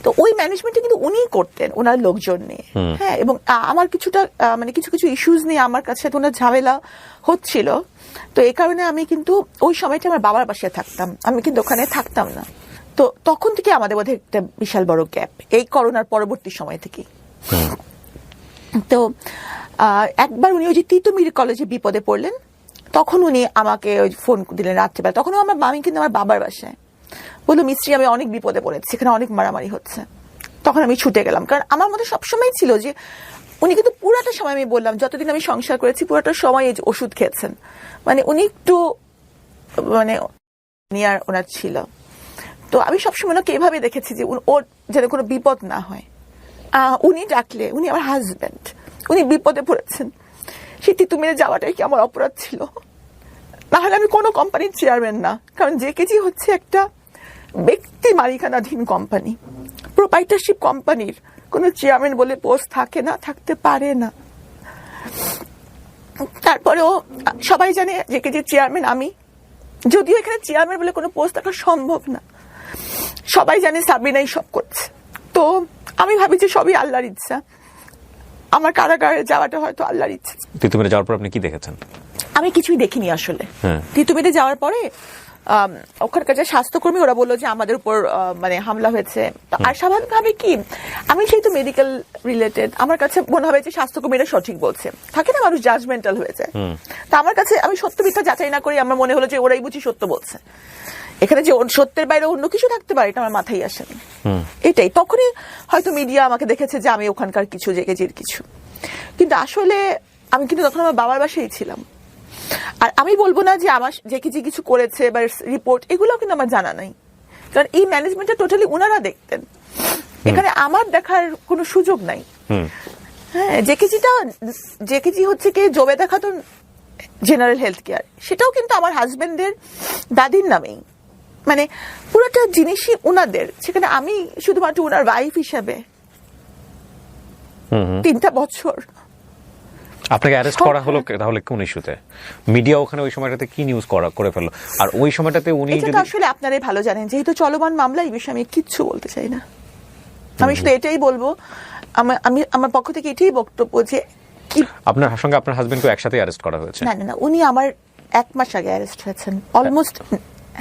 তো ওই ম্যানেজমেন্টটা কিন্তু উনিই করতেন ওনার লোকজন নিয়ে। হ্যাঁ, এবং আমার কিছুটা মানে কিছু ইস্যুজ নিয়ে আমার কাছে ওনার ঝামেলা হচ্ছিল, তো এই কারণে আমি কিন্তু ওই সময়টা আমার বাবার বাসায় থাকতাম, আমি কিন্তু ওখানে থাকতাম না। তো তখন থেকে আমাদের মধ্যে একটা বিশাল বড় গ্যাপ, এই করোনার পরবর্তী সময় থেকে। তো একবার উনি ওই যে তিতুমির কলেজে বিপদে পড়লেন, তখন উনি আমাকে ওই ফোন দিলেন রাত্রেবেলা। তখনও আমি কিন্তু আমার বাবার বাসায়, বললো মিস্ত্রি আমি অনেক বিপদে পড়েছি, সেখানে অনেক মারামারি হচ্ছে। তখন আমি ছুটে গেলাম, কারণ আমার মধ্যে সবসময় ছিল যে উনি কিন্তু পুরাটা সময়, আমি বললাম যতদিন আমি সংসার করেছি পুরাটা সময় এই যে ওষুধ খেয়েছেন, মানে উনি একটু মানে ওনার ছিল। তো আমি সবসময় ওনাকে এভাবে দেখেছি যে ওর যেন কোনো বিপদ না হয়। উনি ডাকলে, উনি আমার হাজব্যান্ড, উনি বিপদে পড়েছেন, সেই তিতুমিরে যাওয়াটাই কি আমার অপরাধ ছিল? নাহলে আমি কোনো কোম্পানির চেয়ারম্যান না, কারণ জেকেজি হচ্ছে একটা ব্যক্তি মালিকানাধীন কোম্পানি, প্রোপাইটারশিপ কোম্পানির কোনো চেয়ারম্যান বলে পোস্ট থাকে না, থাকতে পারে না। তারপরেও সবাই জানে জেকেজির চেয়ারম্যান আমি, যদিও এখানে চেয়ারম্যান বলে কোনো পোস্ট থাকা সম্ভব না। সবাই জানে সাবিনাই সব করছে। তো আমি ভাবি যে সবই আল্লাহর ইচ্ছা, আমার কারাগারে যাওয়াটা হয়তো আল্লাহর ইচ্ছা। তিতুমিরে যাওয়ার পর আপনি কি দেখেছেন? আমি কিছুই দেখিনি আসলে। তিতুমিরে যাওয়ার পরে ওখানকার যে স্বাস্থ্যকর্মী ওরা বললো যে আমাদের উপর মানে হামলা হয়েছে। আর স্বাভাবিকভাবে কি, আমি যেহেতু মেডিকেল রিলেটেড, আমার কাছে মনে হবে যে স্বাস্থ্যকর্মীরা সঠিক বলছে, থাকে না মানুষ জাজমেন্টাল হয়ে যায়। তা আমার কাছে, আমি সত্য মিথ্যা যাচাই না করি, আমার মনে হলো যে ওরাই বুঝি সত্য বলছে। এখানে যে সত্যের বাইরে অন্য কিছু থাকতে পারে এটা আমার মাথায় আসেনি। এটাই তখনই হয়তো মিডিয়া আমাকে দেখেছে যে আমি ওখানকার কিছু জেকেজির কিছু, কিন্তু আসলে আমি কিন্তু তখন আমার বাবার বাসায় ছিলাম। আর আমি বলবো না যে আমার জেকেজি কিছু করেছে বা রিপোর্ট, এগুলো কিন্তু আমার জানা নাই, কারণ এই ম্যানেজমেন্টটা টোটালি ওনারা দেখতেন, এখানে আমার দেখার কোনো সুযোগ নাই। হ্যাঁ, জেকেজি হচ্ছে কি Jobeda Khatun general health care, সেটাও কিন্তু আমার হাজবেন্ডের দাদির নামেই, মানে পুরোটা জিনিসই উনাদের। সেখানে আমি শুধুমাত্র উনার ওয়াইফ হিসাবে 3টা বছর। আপনাকে অ্যারেস্ট করা হলো তাহলে কোন ইস্যুতে? মিডিয়া ওখানে ওই সময়টাতে কি নিউজ করে ফেললো? আর ওই সময়টাতে উনি এটা তো আসলে আপনারাই ভালো জানেন, যেহেতু চলমান মামলা, এই বিষয়ে আমি কিচ্ছু বলতে চাই না। আমি শুধু এটাই বলবো, আমি আমার পক্ষ থেকে এটাই বক্তব্য যে আপনার সঙ্গে আপনার হাজবেন্ডকে একসাথে অ্যারেস্ট করা হয়েছে? না, উনি আমার 1 মাস আগে অ্যারেস্ট হয়েছেন, অলমোস্ট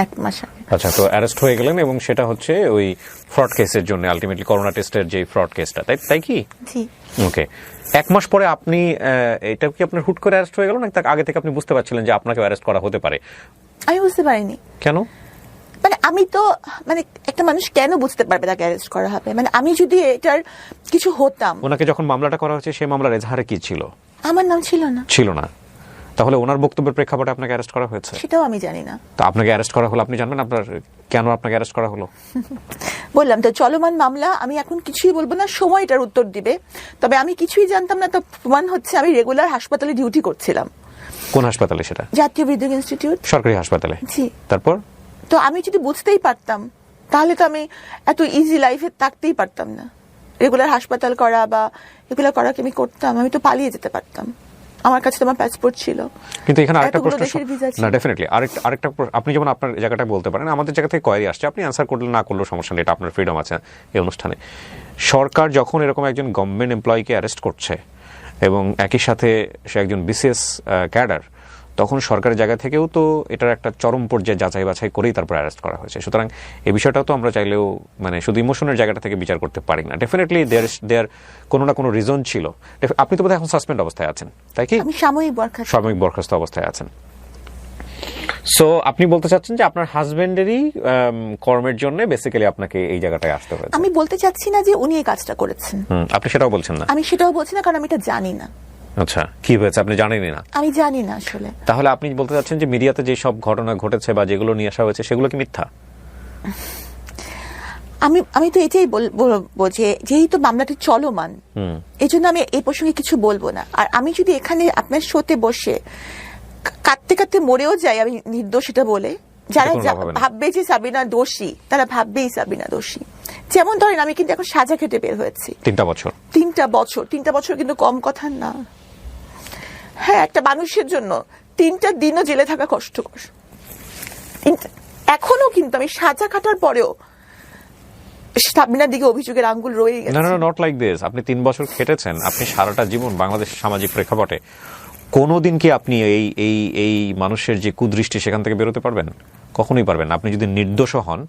1 মাস আগে। আচ্ছা, তো অ্যারেস্ট হয়ে গেলেন এবং সেটা হচ্ছে ওই ফ্রড কেসের জন্য, আলটিমেটলি করোনা টেস্টের যে ফ্রড কেসটা, তাই কি? জি। ওকে, 1 মাস পরে আপনি, এটা কি আপনার হুট করে অ্যারেস্ট হয়ে গেল, না তার আগে থেকে আপনি বুঝতে পারছিলেন যে আপনাকে অ্যারেস্ট করা হতে পারে? আমি বুঝতে পারিনি। কেন? মানে আমি তো, মানে একটা মানুষ কেন বুঝতে পারবে তাকে অ্যারেস্ট করা হবে? মানে আমি যদি এটার কিছু হতাম। ওনাকে যখন মামলাটা করা হচ্ছে সেই মামলার এজাহারে কি ছিল? আমার নাম ছিল না। তাহলে ওনার বক্তব্যের প্রেক্ষাপটে আপনাকে অ্যারেস্ট করা হয়েছে? সেটাও আমি জানি না। তো আপনাকে অ্যারেস্ট করা হলো, আপনি জানবেন আপনার কেন আপনাকে অ্যারেস্ট করা হলো? বললাম তো চলমান মামলা, আমি এখন কিছুই বলবো না, সময় এটার উত্তর দিবে। তবে আমি কিছুই জানতাম না, তো প্রমাণ হচ্ছে আমি রেগুলার হাসপাতালে ডিউটি করছিলাম। কোন হাসপাতালে সেটা? জাতীয় হৃদরোগ ইনস্টিটিউট, সরকারি হাসপাতালে। জি। তারপর? তো আমি যদি বুঝতেই পারতাম তাহলে তো আমি এত ইজি লাইফে থাকতেই পারতাম না। রেগুলার হাসপাতাল করা বা এগুলো করা কি আমি করতাম? আমি তো পালিয়ে যেতে পারতাম, আমার কাছে তো আমার পাসপোর্ট ছিল। কিন্তু এখানে আরেকটা প্রশ্ন, না ডেফিনেটলি আরেকটা আপনি যেমন আপনার জায়গাটা বলতে পারেন, আমাদের জায়গা থেকে কোয়েরি আসছে, আপনি অ্যান্সার করলে না করলেও সমস্যা নেই, এটা আপনার ফ্রিডম আছে এই অনুষ্ঠানে। সরকার যখন এরকম একজন গভর্নমেন্ট এমপ্লয়িকে অ্যারেস্ট করছে এবং একই সাথে সে একজন বিসিএস ক্যাডার, তখন সরকারের জায়গা থেকেও তো এটার একটা চরম পর্যায়ে যাচাই বাছাই করেই তারপর অ্যারেস্ট করা হয়েছে। সুতরাং এই বিষয়টাও তো আমরা চাইলেও মানে শুধু ইমোশনের জায়গাটা থেকে বিচার করতে পারি না। ডেফিনেটলি দেয়ার কোনো না কোনো রিজন ছিল। আপনি তো বোধহয় এখন সাসপেন্ড অবস্থায় আছেন, তাই কি? আমি সাময়িক বরখাস্ত অবস্থায় আছেন। সো আপনি বলতে চাচ্ছেন যে আপনার হাজবেন্ডেরই কর্মের জন্য বেসিক্যালি আপনাকে এই জায়গাটায় আসতে হয়েছে? আমি বলতে চাচ্ছি না যে উনি এই কাজটা করেছেন। আপনি সেটাও বলছেন না? আমি সেটাও বলছি না, কারণ আমি এটা জানি না। আচ্ছা, কি হয়েছে আপনি জানেনই না? আমি জানি না আসলে। তাহলে আপনি বলতে চাচ্ছেন যে মিডিয়াতে যে সব ঘটনা ঘটেছে বা যেগুলো নিয়ে আসা হয়েছে সেগুলো কি মিথ্যা? আমি তো এটাই বলবো যে যেহেতু মামলাটি চলমান, এই জন্য আমি এই প্রসঙ্গে কিছু বলবো না। আর আমি যদি এখানে আপনার শোতে বসে কাঁদতে কাঁদতে মরেও যাই আমি নির্দোষ এটা বলে, যারা ভাববে যে সাবিনা দোষী তারা ভাববেই সাবিনা দোষী। যেমন ধরেন আমি কিন্তু এখন সাজা খেটে বের হয়েছি 3টা বছর কিন্তু কম কথা না। হ্যাঁ, একটা মানুষের জন্য 3টা দিনও জেলে থাকা কষ্টকর। এখনো কিন্তু আমি সাজা কাটার পরেও সাবিনার দিকে অভিযোগের আঙ্গুল রয়ে গেছে। না, নট লাইক দিস। আপনি 3 বছর খেটেছেন, আপনি সারাটা জীবন বাংলাদেশের সামাজিক প্রেক্ষাপটে কোনোদিন কি আপনি এই মানুষের যে কুদৃষ্টি সেখান থেকে বেরোতে পারবেন? কখনোই পারবেন না। আপনি যদি নির্দোষ হন,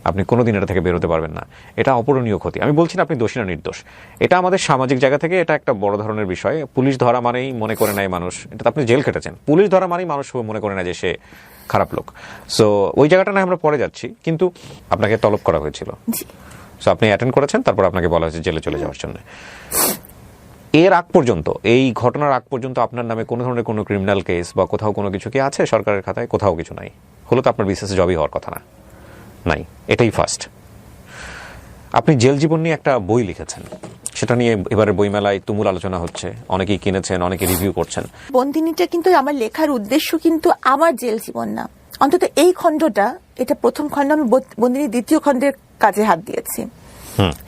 আপনি কোনোদিন এটা থেকে বেরোতে পারবেন না। এটা অপূরণীয় ক্ষতি। আমি বলছি না আপনি দোষী না নির্দোষ, এটা আমাদের সামাজিক জায়গা থেকে এটা একটা বড় ধরনের বিষয়। পুলিশ ধরা মানেই মনে করে নেয় মানুষ, এটা তো আপনি জেল খেটেছেন, পুলিশ ধরা মানেই মানুষ মনে করে নেয় যে সে খারাপ লোক। সো ওই জায়গাটা না আমরা পরে যাচ্ছি, কিন্তু আপনাকে তলব করা হয়েছিল, সো আপনি অ্যাটেন্ড করেছেন, তারপর আপনাকে বলা হয়েছে জেলে চলে যাওয়ার জন্য। এর আগ পর্যন্ত, এই ঘটনার আগ পর্যন্ত আপনার নামে কোনো ধরনের কোনো ক্রিমিনাল কেস বা কোথাও কোনো কিছু কি আছে সরকারের খাতায়? কোথাও কিছু নাই। হলো তো আপনার বিসিএস জবই হওয়ার কথা না, নাই, এটাই ফার্স্ট। আপনি জেল জীবন নিয়ে একটা বই লিখেছেন, সেটা নিয়ে এবারে বইমেলায় তুমুল আলোচনা হচ্ছে, অনেকেই কিনেছেন, অনেকে রিভিউ করছেন। বন্দিনীটা কিন্তু আমার লেখার উদ্দেশ্য কিন্তু আমার জেল জীবন না, অন্তত এই খণ্ডটা, এটা প্রথম খণ্ড, আমি বন্দিনীর দ্বিতীয় খণ্ডের কাজে হাত দিয়েছি।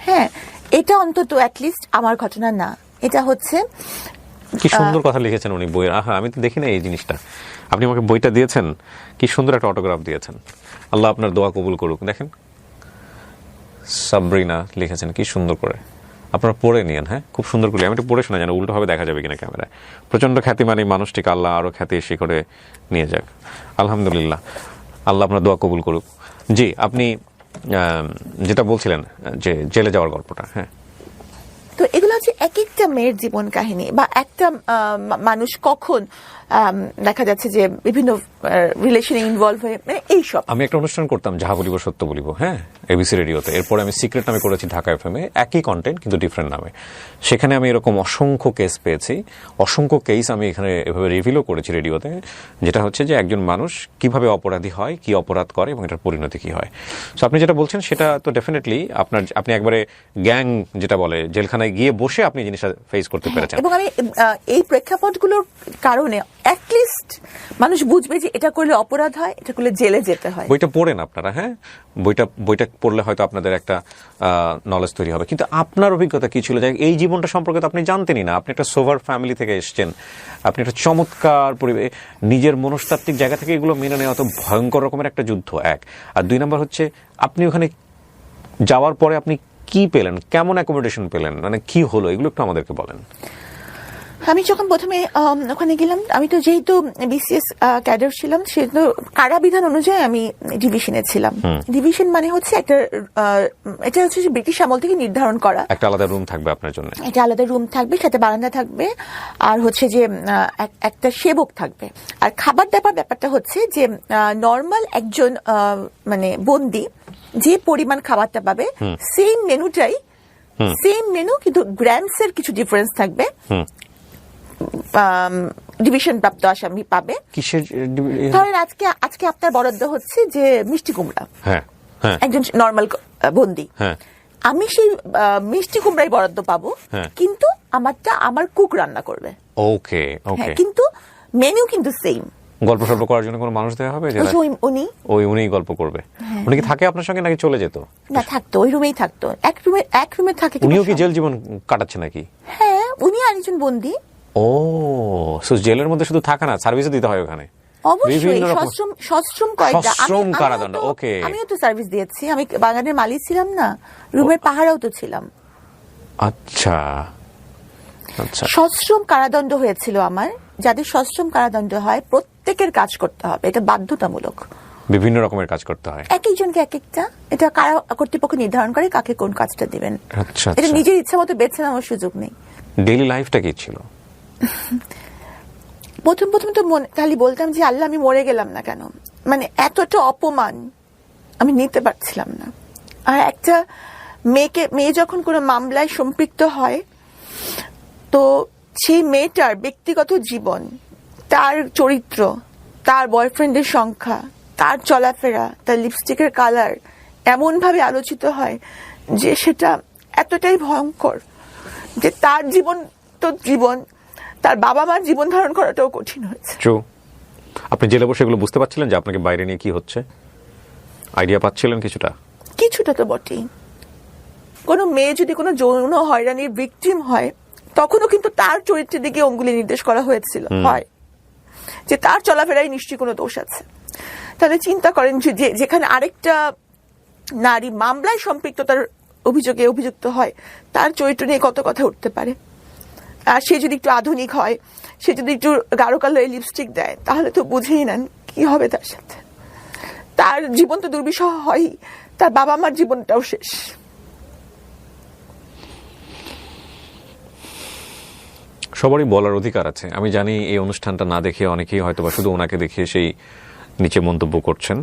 হ্যাঁ, এটা অন্তত অ্যাটলিস্ট আমার ঘটনা না, এটা হচ্ছে। কি সুন্দর কথা লিখেছেন উনি বইয়ের, আহা আমি তো দেখি না এই জিনিসটা। আপনি আমাকে বইটা দিয়েছেন, কি সুন্দর একটা অটোগ্রাফ দিয়েছেন, আল্লাহ আপনার দোয়া কবুল করুক। দেখেন সাবরিনা লিখেছেন, কি সুন্দর করে, আপনারা পড়ে নিয়েন। হ্যাঁ, খুব সুন্দর করে, আমি একটু পড়ে শোনা জানো উল্টোভাবে দেখা যাবে কিনা ক্যামেরায়। প্রচন্ড খ্যাতিমানী মানুষটিকে আল্লাহ আরো খ্যাতির শিখরে নিয়ে যাক, আলহামদুলিল্লাহ, আল্লাহ আপনার দোয়া কবুল করুক। জি, আপনি যেটা বলছিলেন যে জেলে যাওয়ার গল্পটা। হ্যাঁ, তো এগুলো হচ্ছে এক একটা মেয়ের জীবন কাহিনী, বা একটা মানুষ কখন দেখা যাচ্ছে যে বিভিন্ন রিলেশনে ইনভলভ হয়ে, মানে এইসব। আমি একটা অনুষ্ঠান করতাম, যাহা বলিব সত্য বলিব, হ্যাঁ, এবিসি রেডিওতে। এরপরে আমি সিক্রেট নামে করেছি ঢাকা এফএমে, একই কন্টেন্ট কিন্তু ডিফারেন্ট নামে। সেখানে আমি এরকম অসংখ্য কেস পেয়েছি, অসংখ্য কেস আমি এখানে এভাবে রিভিলও করেছি রেডিওতে, যেটা হচ্ছে যে একজন মানুষ কিভাবে অপরাধী হয়, কি অপরাধ করে এবং এটার পরিণতি কি হয়। সো আপনি যেটা বলছেন সেটা তো ডেফিনেটলি আপনি একবারে গ্যাং যেটা বলে জেলখানায় গিয়ে বসে আপনি জিনিসটা ফেস করতে পেরেছেন। এবং আমি এই প্রেক্ষাপটগুলোর কারণে অ্যাটলিস্ট মানুষ বুঝবে যে এটা করলে অপরাধ হয়, এটা করলে জেলে যেতে হয়। বইটা পড়েন আপনারা, হ্যাঁ, বইটা পড়লে হয়তো আপনাদের একটা নলেজ তৈরি হবে। কিন্তু আপনার অভিজ্ঞতা কি ছিল? যে এই জীবনটা সম্পর্কে তো আপনি জানতেনই না, আপনি একটা সোভার ফ্যামিলি থেকে এসেছেন, আপনি একটা চমৎকার পরিবেশ, নিজের মনস্তাত্ত্বিক জায়গা থেকে এগুলো মেনে নেওয়া তো ভয়ঙ্কর রকমের একটা যুদ্ধ, এক। আর দুই নম্বর হচ্ছে আপনি ওখানে যাওয়ার পরে আপনি কি পেলেন, কেমন অ্যাকোমোডেশন পেলেন, মানে কি হলো, এগুলো একটু আমাদেরকে বলেন। আমি যখন প্রথমে ওখানে গেলাম, আমি তো যেহেতু বিসিএস ক্যাডার ছিলাম, সেহেতু কারাবিধান অনুযায়ী আমি ডিভিশনে ছিলাম। ডিভিশন মানে হচ্ছে একটা, এটা হচ্ছে ব্রিটিশ আমল থেকে নির্ধারণ করা, একটা আলাদা রুম থাকবে আপনার জন্য, এটা আলাদা রুম থাকবে, সাথে বারান্দা থাকবে, আর হচ্ছে যে একটা সেবক থাকবে। আর খাবার দাবার ব্যাপারটা হচ্ছে যে নর্মাল একজন মানে বন্দি যে পরিমাণ খাবারটা পাবে, সেম মেনুটাই, সেম মেনু, কিন্তু গ্রামস এর কিছু ডিফারেন্স থাকবে। ডিভিশন প্রাপ্ত আসামি পাবে। কিসের? ধরেন আজকে আপনার বরাদ্দ হচ্ছে যে মিষ্টি কুমড়া, হ্যাঁ, একজন নর্মাল বন্দি, আমি সেই মিষ্টি কুমড়াই বরাদ্দ পাবো, কিন্তু আমারটা আমার কুক রান্না করবে। ওকে, ওকে, কিন্তু মেনু কিন্তু সেম। গল্প সল্প করার জন্য কোনো মানুষ দেওয়া হবে? উনিই গল্প করবে। উনি কি থাকে আপনার সঙ্গে নাকি চলে যেত? না, থাকতো, ওই রুমেই থাকতো, এক রুমে থাকে। উনিও কি জেল জীবন কাটাচ্ছে নাকি? হ্যাঁ, উনি আরেকজন বন্দি। ও, সো জেলের মধ্যে শুধু থাকা না, সার্ভিসও দিতে হয় ওখানে? অবশ্যই, সশ্রম কয়টা, কারাদণ্ড। ওকে, আমিও তো সার্ভিস দিয়েছি, আমি বাগানের মালিক ছিলাম না, রুমের পাহারাও তো ছিলাম। আচ্ছা, সশ্রম কারাদণ্ড হয়েছিল আমার। যাদের সশ্রম কারাদণ্ড হয় প্রত্যেকের কাজ করতে হবে, এটা বাধ্যতামূলক, বিভিন্ন রকমের কাজ করতে হয়, এক একজনকে এক একটা। এটা কারা কর্তৃপক্ষ নির্ধারণ করে কাকে কোন কাজটা দিবেন। আচ্ছা, এটা নিজের ইচ্ছা মতো বেছে নেওয়ার সুযোগ নেই। ডেইলি লাইফটা কি ছিল? প্রথম তো খালি বলতাম যে আল্লাহ, আমি মরে গেলাম না কেন, মানে এতটা অপমান আমি নিতে পারছিলাম না। আর একটা মেয়ে যখন কোনো মামলায় সম্পৃক্ত হয়, তো সেই মেয়েটার ব্যক্তিগত জীবন, তার চরিত্র, তার বয়ফ্রেন্ডের সংখ্যা, তার চলাফেরা, তার লিপস্টিকের কালার এমন ভাবে আলোচিত হয় যে সেটা এতটাই ভয়ঙ্কর যে তার জীবন তো জীবন, তার বাবা মার জীবন ধারণ করাটাও কঠিন হয়েছে। আপনি জেলে বসে এগুলো বুঝতে পারছিলেন যে আপনাকে বাইরে নিয়ে কি হচ্ছে? আইডিয়া পাচ্ছিলেন কিছুটা? তো বটেই। কোনো মেয়ে যদি কোনো যৌন হয়রানির ভিকটিম হয়, তখনও কিন্তু তার চরিত্রের দিকে অঙ্গুলি নির্দেশ করা হয়েছিল, হয় যে তার চলাফেরায় নিশ্চয়ই কোনো দোষ আছে। তাহলে চিন্তা করেন যে যেখানে আরেকটা নারী মামলায় সম্পৃক্ততার অভিযোগে অভিযুক্ত হয়, তার চরিত্র নিয়ে কত কথা উঠতে পারে। আর সে যদি একটু আধুনিক হয়, সে যদি একটু গাঢ় কালারের লিপস্টিক দেয়, তাহলে তো বুঝেই নেন কি হবে তার সাথে। তার জীবন তো দুর্বিষহ হয়ই, তার বাবা মার জীবনটাও শেষ। সবারই বলার অধিকার আছে। আমি জানি এই অনুষ্ঠানটা না দেখে অনেকেই হয়তো বা শুধু ওনাকে দেখিয়ে সেই নিচে মন্তব্য করছেন,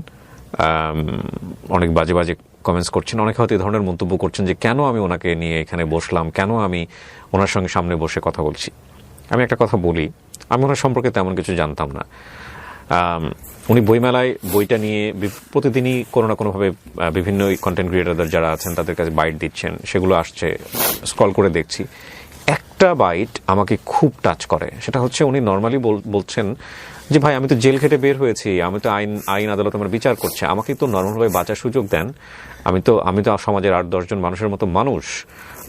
অনেক বাজে বাজে কমেন্টস করছেন, অনেকে হয়তো এই ধরনের মন্তব্য করছেন যে কেন আমি ওনাকে নিয়ে এখানে বসলাম, কেন আমি ওনার সঙ্গে সামনে বসে কথা বলছি। আমি একটা কথা বলি, আমি ওনার সম্পর্কে তেমন কিছু জানতাম না। উনি বইমেলায় বইটা নিয়ে প্রতিদিনই কোনো না কোনোভাবে বিভিন্ন কন্টেন্ট ক্রিয়েটারদের যারা আছেন তাদের কাছে বাইট দিচ্ছেন, সেগুলো আসছে, স্ক্রল করে দেখছি। একটা বাইট আমাকে খুব টাচ করে, সেটা হচ্ছে উনি নর্মালি বলছেন যে ভাই আমি তো জেল খেটে বের হয়েছি, আমি তো আইন আদালত আমার বিচার করছে, আমাকে তো নর্মালভাবে বাঁচার সুযোগ দেন, আমি তো সমাজের 8-10 জন মানুষের মতো মানুষ,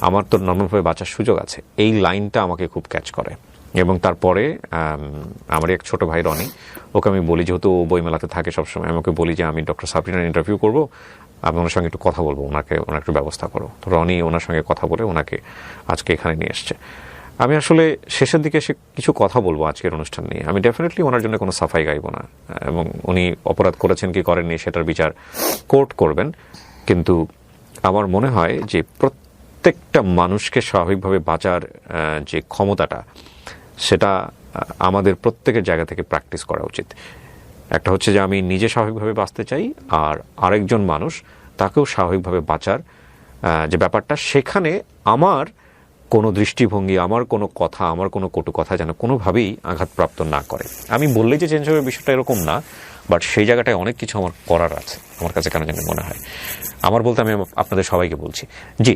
আমার তো নর্মালভাবে বাঁচার সুযোগ আছে। এই লাইনটা আমাকে খুব ক্যাচ করে। এবং তারপরে আমার এক ছোট ভাই রনি, ওকে আমি বলি, যেহেতু ও বইমেলাতে থাকে সবসময়, আমাকে বলি যে আমি ডক্টর সাবরিনার ইন্টারভিউ করবো, আমি ওনার সঙ্গে একটু কথা বলবো, ওনার একটু ব্যবস্থা করো। তো রনি ওনার সঙ্গে কথা বলে ওনাকে আজকে এখানে নিয়ে এসছে। আমি আসলে শেষের দিকে এসে কিছু কথা বলবো আজকের অনুষ্ঠান নিয়ে। আমি ডেফিনেটলি ওনার জন্য কোনো সাফাই গাইবো না, এবং উনি অপরাধ করেছেন কি করেননি সেটার বিচার কোর্ট করবেন। কিন্তু আমার মনে হয় যে প্রত্যেকটা মানুষকে স্বাভাবিকভাবে বাঁচার যে ক্ষমতাটা, সেটা আমাদের প্রত্যেকের জায়গা থেকে প্র্যাকটিস করা উচিত। একটা হচ্ছে যে আমি নিজে স্বাভাবিকভাবে বাঁচতে চাই, আর আরেকজন মানুষ তাকেও স্বাভাবিকভাবে বাঁচার যে ব্যাপারটা, সেখানে আমার কোনো দৃষ্টিভঙ্গি, আমার কোনো কথা, আমার কোনো কটু কথা যেন কোনোভাবেই আঘাতপ্রাপ্ত না করে। আমি বললেই যে চেঞ্জ হবে বিষয়টা এরকম না, বাট সেই জায়গাটায় অনেক কিছু আমার করার আছে আমার কাছে, কেন জানি মনে হয়। আমার বলতে আমি আপনাদের সবাইকে বলছি। জি,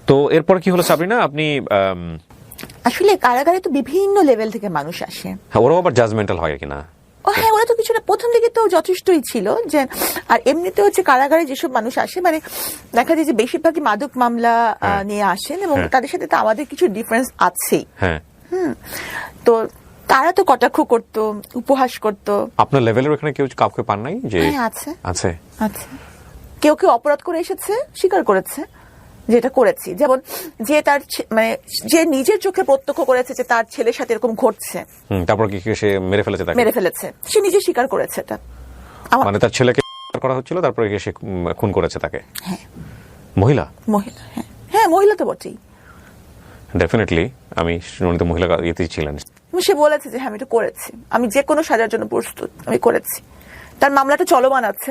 তো এরপর কি হলো সাবরিনা? আপনি আসলে কারাগারে তো বিভিন্ন লেভেল থেকে মানুষ আসে, ওরাও আবার জাজমেন্টাল হয় কিনা? ও হ্যাঁ, ওরা তো কিছুটা প্রথম দিকে তো যথেষ্টই ছিল যে, আর এমনিতে হচ্ছে কারাগারে যেসব মানুষ আসে, মানে দেখা যায় যে বেশিরভাগই মাদক মামলা নিয়ে আসেন, এবং তাদের সাথে তো আমাদের কিছু ডিফারেন্স আছেই। হ্যাঁ, তো তারা তো কটাক্ষ করতো, উপহাস করতো। আপনার লেভেলের ওখানে কেউ কাউকে পান নাই? যে আছে আছে আছে, কেউ কেউ অপরাধ করে এসেছে, স্বীকার করেছে যেটা করেছি। যেমন যে তার মানে যে নিজের চোখে প্রত্যক্ষ করেছে যে তার ছেলের সাথে এরকম ঘটছে, তারপর কি সে মেরে ফেলেছে? তাকে মেরে ফেলেছে, সে নিজে স্বীকার করেছে এটা। মানে তার ছেলেকে করা হচ্ছিল, তারপরে সে খুন করেছে তাকে? হ্যাঁ। মহিলা? মহিলা, হ্যাঁ হ্যাঁ, মহিলা তো বটেই। ডেফিনেটলি আমি শুনি তো মহিলা ইয়েতেই ছিলেন। সে বলেছে যে হ্যাঁ আমি এটা করেছি, আমি যে কোনো সাজার জন্য প্রস্তুত, আমি করেছি। তার মামলাটা চলমান আছে,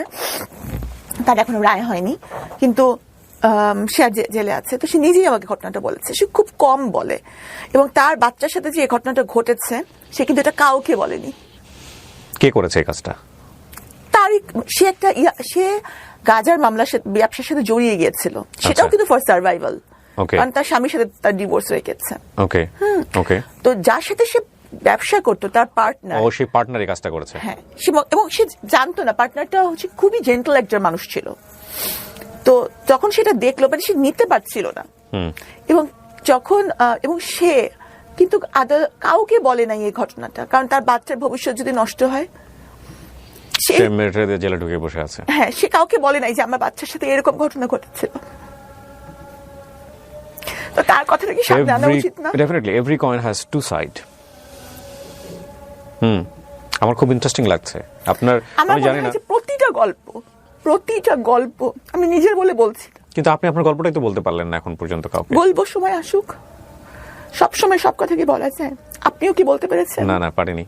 তার এখনো রায় হয়নি, কিন্তু সে আর জেলে আছে। তো সে নিজেই আমাকে ঘটনাটা বলেছে। সে খুব কম বলে, এবং তার বাচ্চার সাথে যে এই ঘটনাটা ঘটেছে সে কিন্তু এটা কাউকে বলেনি। কে করেছে এই কাজটা? তারই সে একটা সে গাজার মামলার ব্যবসার সাথে জড়িয়ে গিয়েছিল, সেটাও কিন্তু ফর সার্ভাইভাল, কারণ তার স্বামীর সাথে তার ডিভোর্স হয়ে গেছে। ওকে ওকে। তো যার সাথে সে ব্যবসা করতো, তার পার্টনার, ও সেই পার্টনার এই কাজটা করেছে? হ্যাঁ, এবং সে জানতো না, পার্টনারটা হচ্ছে খুবই জেন্টল একজন মানুষ ছিল। তো যখন সেটা দেখলো, মানে সে নিতে পারছিল না, এবং যখন এবং সে কিন্তু কাউকে বলে নাই এই ঘটনাটা, কারণ তার বাচ্চার ভবিষ্যৎ যদি নষ্ট হয়, সে জেলে ঢুকে বসে আছে। হ্যাঁ, সে কাউকে বলে নাই যে আমার বাচ্চার সাথে এরকম ঘটনা ঘটেছিল। তো তার কথাটা কি সামনে আনা উচিত না? Definitely every coin has to side. আমার খুব ইন্টারেস্টিং লাগছে আপনার। আমি জানি না, প্রতিটা গল্প আমি নিজের বলে বলছি, কিন্তু আপনি আপনার গল্পটাই তো বলতে পারলেন না এখন পর্যন্ত কাউকে। বলবো, সময় আসুক। সব সময় সব কথা কি বলা যায়? আপনিও কি বলতে পেরেছেন? না, পারিনি।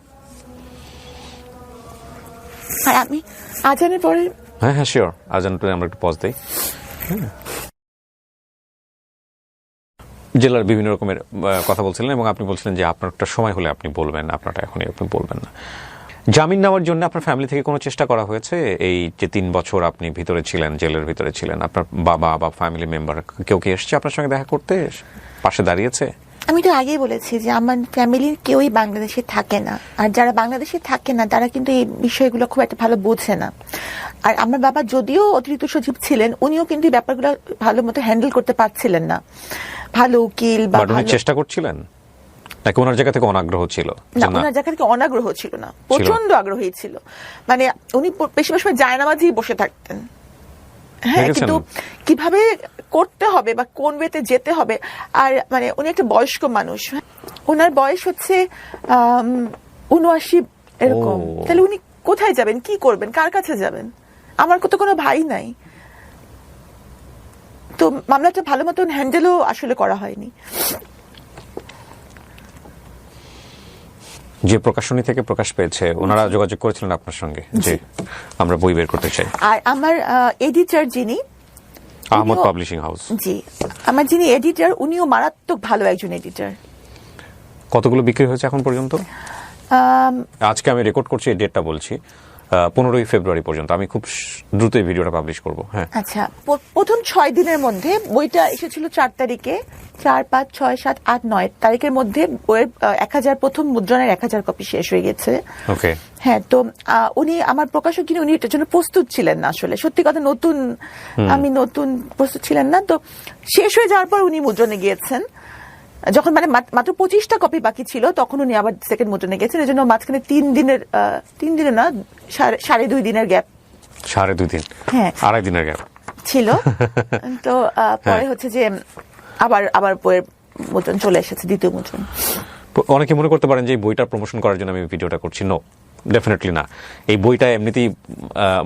আর আমি আজানের পরে, হ্যাঁ শিওর, আজান পরে আমরা একটু পজ দেই। জেলার বিভিন্ন রকমের কথা বলছিলেন, এবং আপনি বলছিলেন যে আপনার একটা সময় হলে আপনি বলবেন, আপনারটা এখনই আপনি বলবেন না। জামিন নেওয়ার জন্য আপনার ফ্যামিলি থেকে কোনো চেষ্টা করা হয়েছে? এই যে 3 বছর আপনি ভিতরে ছিলেন, জেলের ভিতরে ছিলেন, আপনার বাবা বা ফ্যামিলি মেম্বার কেউ কি এসছে আপনার সঙ্গে দেখা করতে, পাশে দাঁড়িয়েছে? আমি তো আগেই বলেছি যে আমার ফ্যামিলির কেউই বাংলাদেশে থাকে না, আর যারা বাংলাদেশে থাকে না তারা কিন্তু এই বিষয়গুলো খুব একটা ভালো বোঝে না। আর আমার বাবা যদিও অতিরিক্ত সচিব ছিলেন, উনিও কিন্তু এই ব্যাপারগুলো ভালো মতো হ্যান্ডেল করতে পারছিলেন না। ভালো উকিল বা চেষ্টা করছিলেন নাকি ওনার জায়গা থেকে অনাগ্রহ ছিল? না, ওনার জায়গা থেকে অনাগ্রহ ছিল না, প্রচন্ড আগ্রহী ছিল। মানে উনি বেশিরভাগ সময় জায়নামাজেই বসে থাকতেন। হ্যাঁ, কিন্তু কিভাবে করতে হবে বা কোন ওয়েতে যেতে হবে, আর মানে উনি একটা বয়স্ক মানুষ, ওনার বয়স হচ্ছে 79 এরকম। তাহলে উনি কোথায় যাবেন, কি করবেন, কার কাছে যাবেন? আমার তো কোনো ভাই নাই, তো মামলাটা ভালো মতন হ্যান্ডেলও আসলে করা হয়নি। যে প্রকাশনী থেকে প্রকাশ পেয়েছে ওনারা যোগাযোগ করেছিলেন আপনার সঙ্গে যে আমরা বই বের করতে চাই? আর আমার এডিটর যিনি আহমদ পাবলিশিং হাউস, জি, আমার যিনি এডিটর উনিও মারাত্মক ভালো একজন এডিটর। কতগুলো বিক্রি হয়েছে এখন পর্যন্ত? আজকে আমি রেকর্ড করছি, এই ডেটটা বলছি, 15ই ফেব্রুয়ারি পর্যন্ত। আমি খুব দ্রুত এই ভিডিওটা পাবলিশ করব। হ্যাঁ, আচ্ছা, প্রথম 6 দিনের মধ্যে বইটা এসেছিল 4 তারিখে, 4, 5, 6, 7, 8, 9 তারিখের মধ্যে বইয়ের 1000 প্রথম মুদ্রণের 1000 কপি শেষ হয়ে গেছে। ওকে। হ্যাঁ, তো উনি আমার প্রকাশক যিনি উনি এটার জন্য প্রস্তুত ছিলেন না আসলে, সত্যি কথা নতুন, আমি নতুন, প্রস্তুত ছিলেন না। তো শেষ হয়ে যাওয়ার পর উনি মুদ্রণে গিয়েছেন, যখন মানে মাত্র 25টা কপি বাকি ছিল তখন উনি আবার সেকেন্ড মুদ্রণে গেছেন। এই জন্য মাঝখানে 3 দিনের না 2.5 দিনের গ্যাপ, 2.5 দিন, হ্যাঁ 2.5 দিনের গ্যাপ ছিল। তো পরে হচ্ছে যে আবার বইয়ের মুদ্রণ চলে এসেছে, দ্বিতীয় মুদ্রণ। অনেকে মনে করতে পারেন যে এই বইটার প্রমোশন করার জন্য আমি ভিডিওটা করছি। নো, ডেফিনেটলি না। এই বইটা এমনিতেই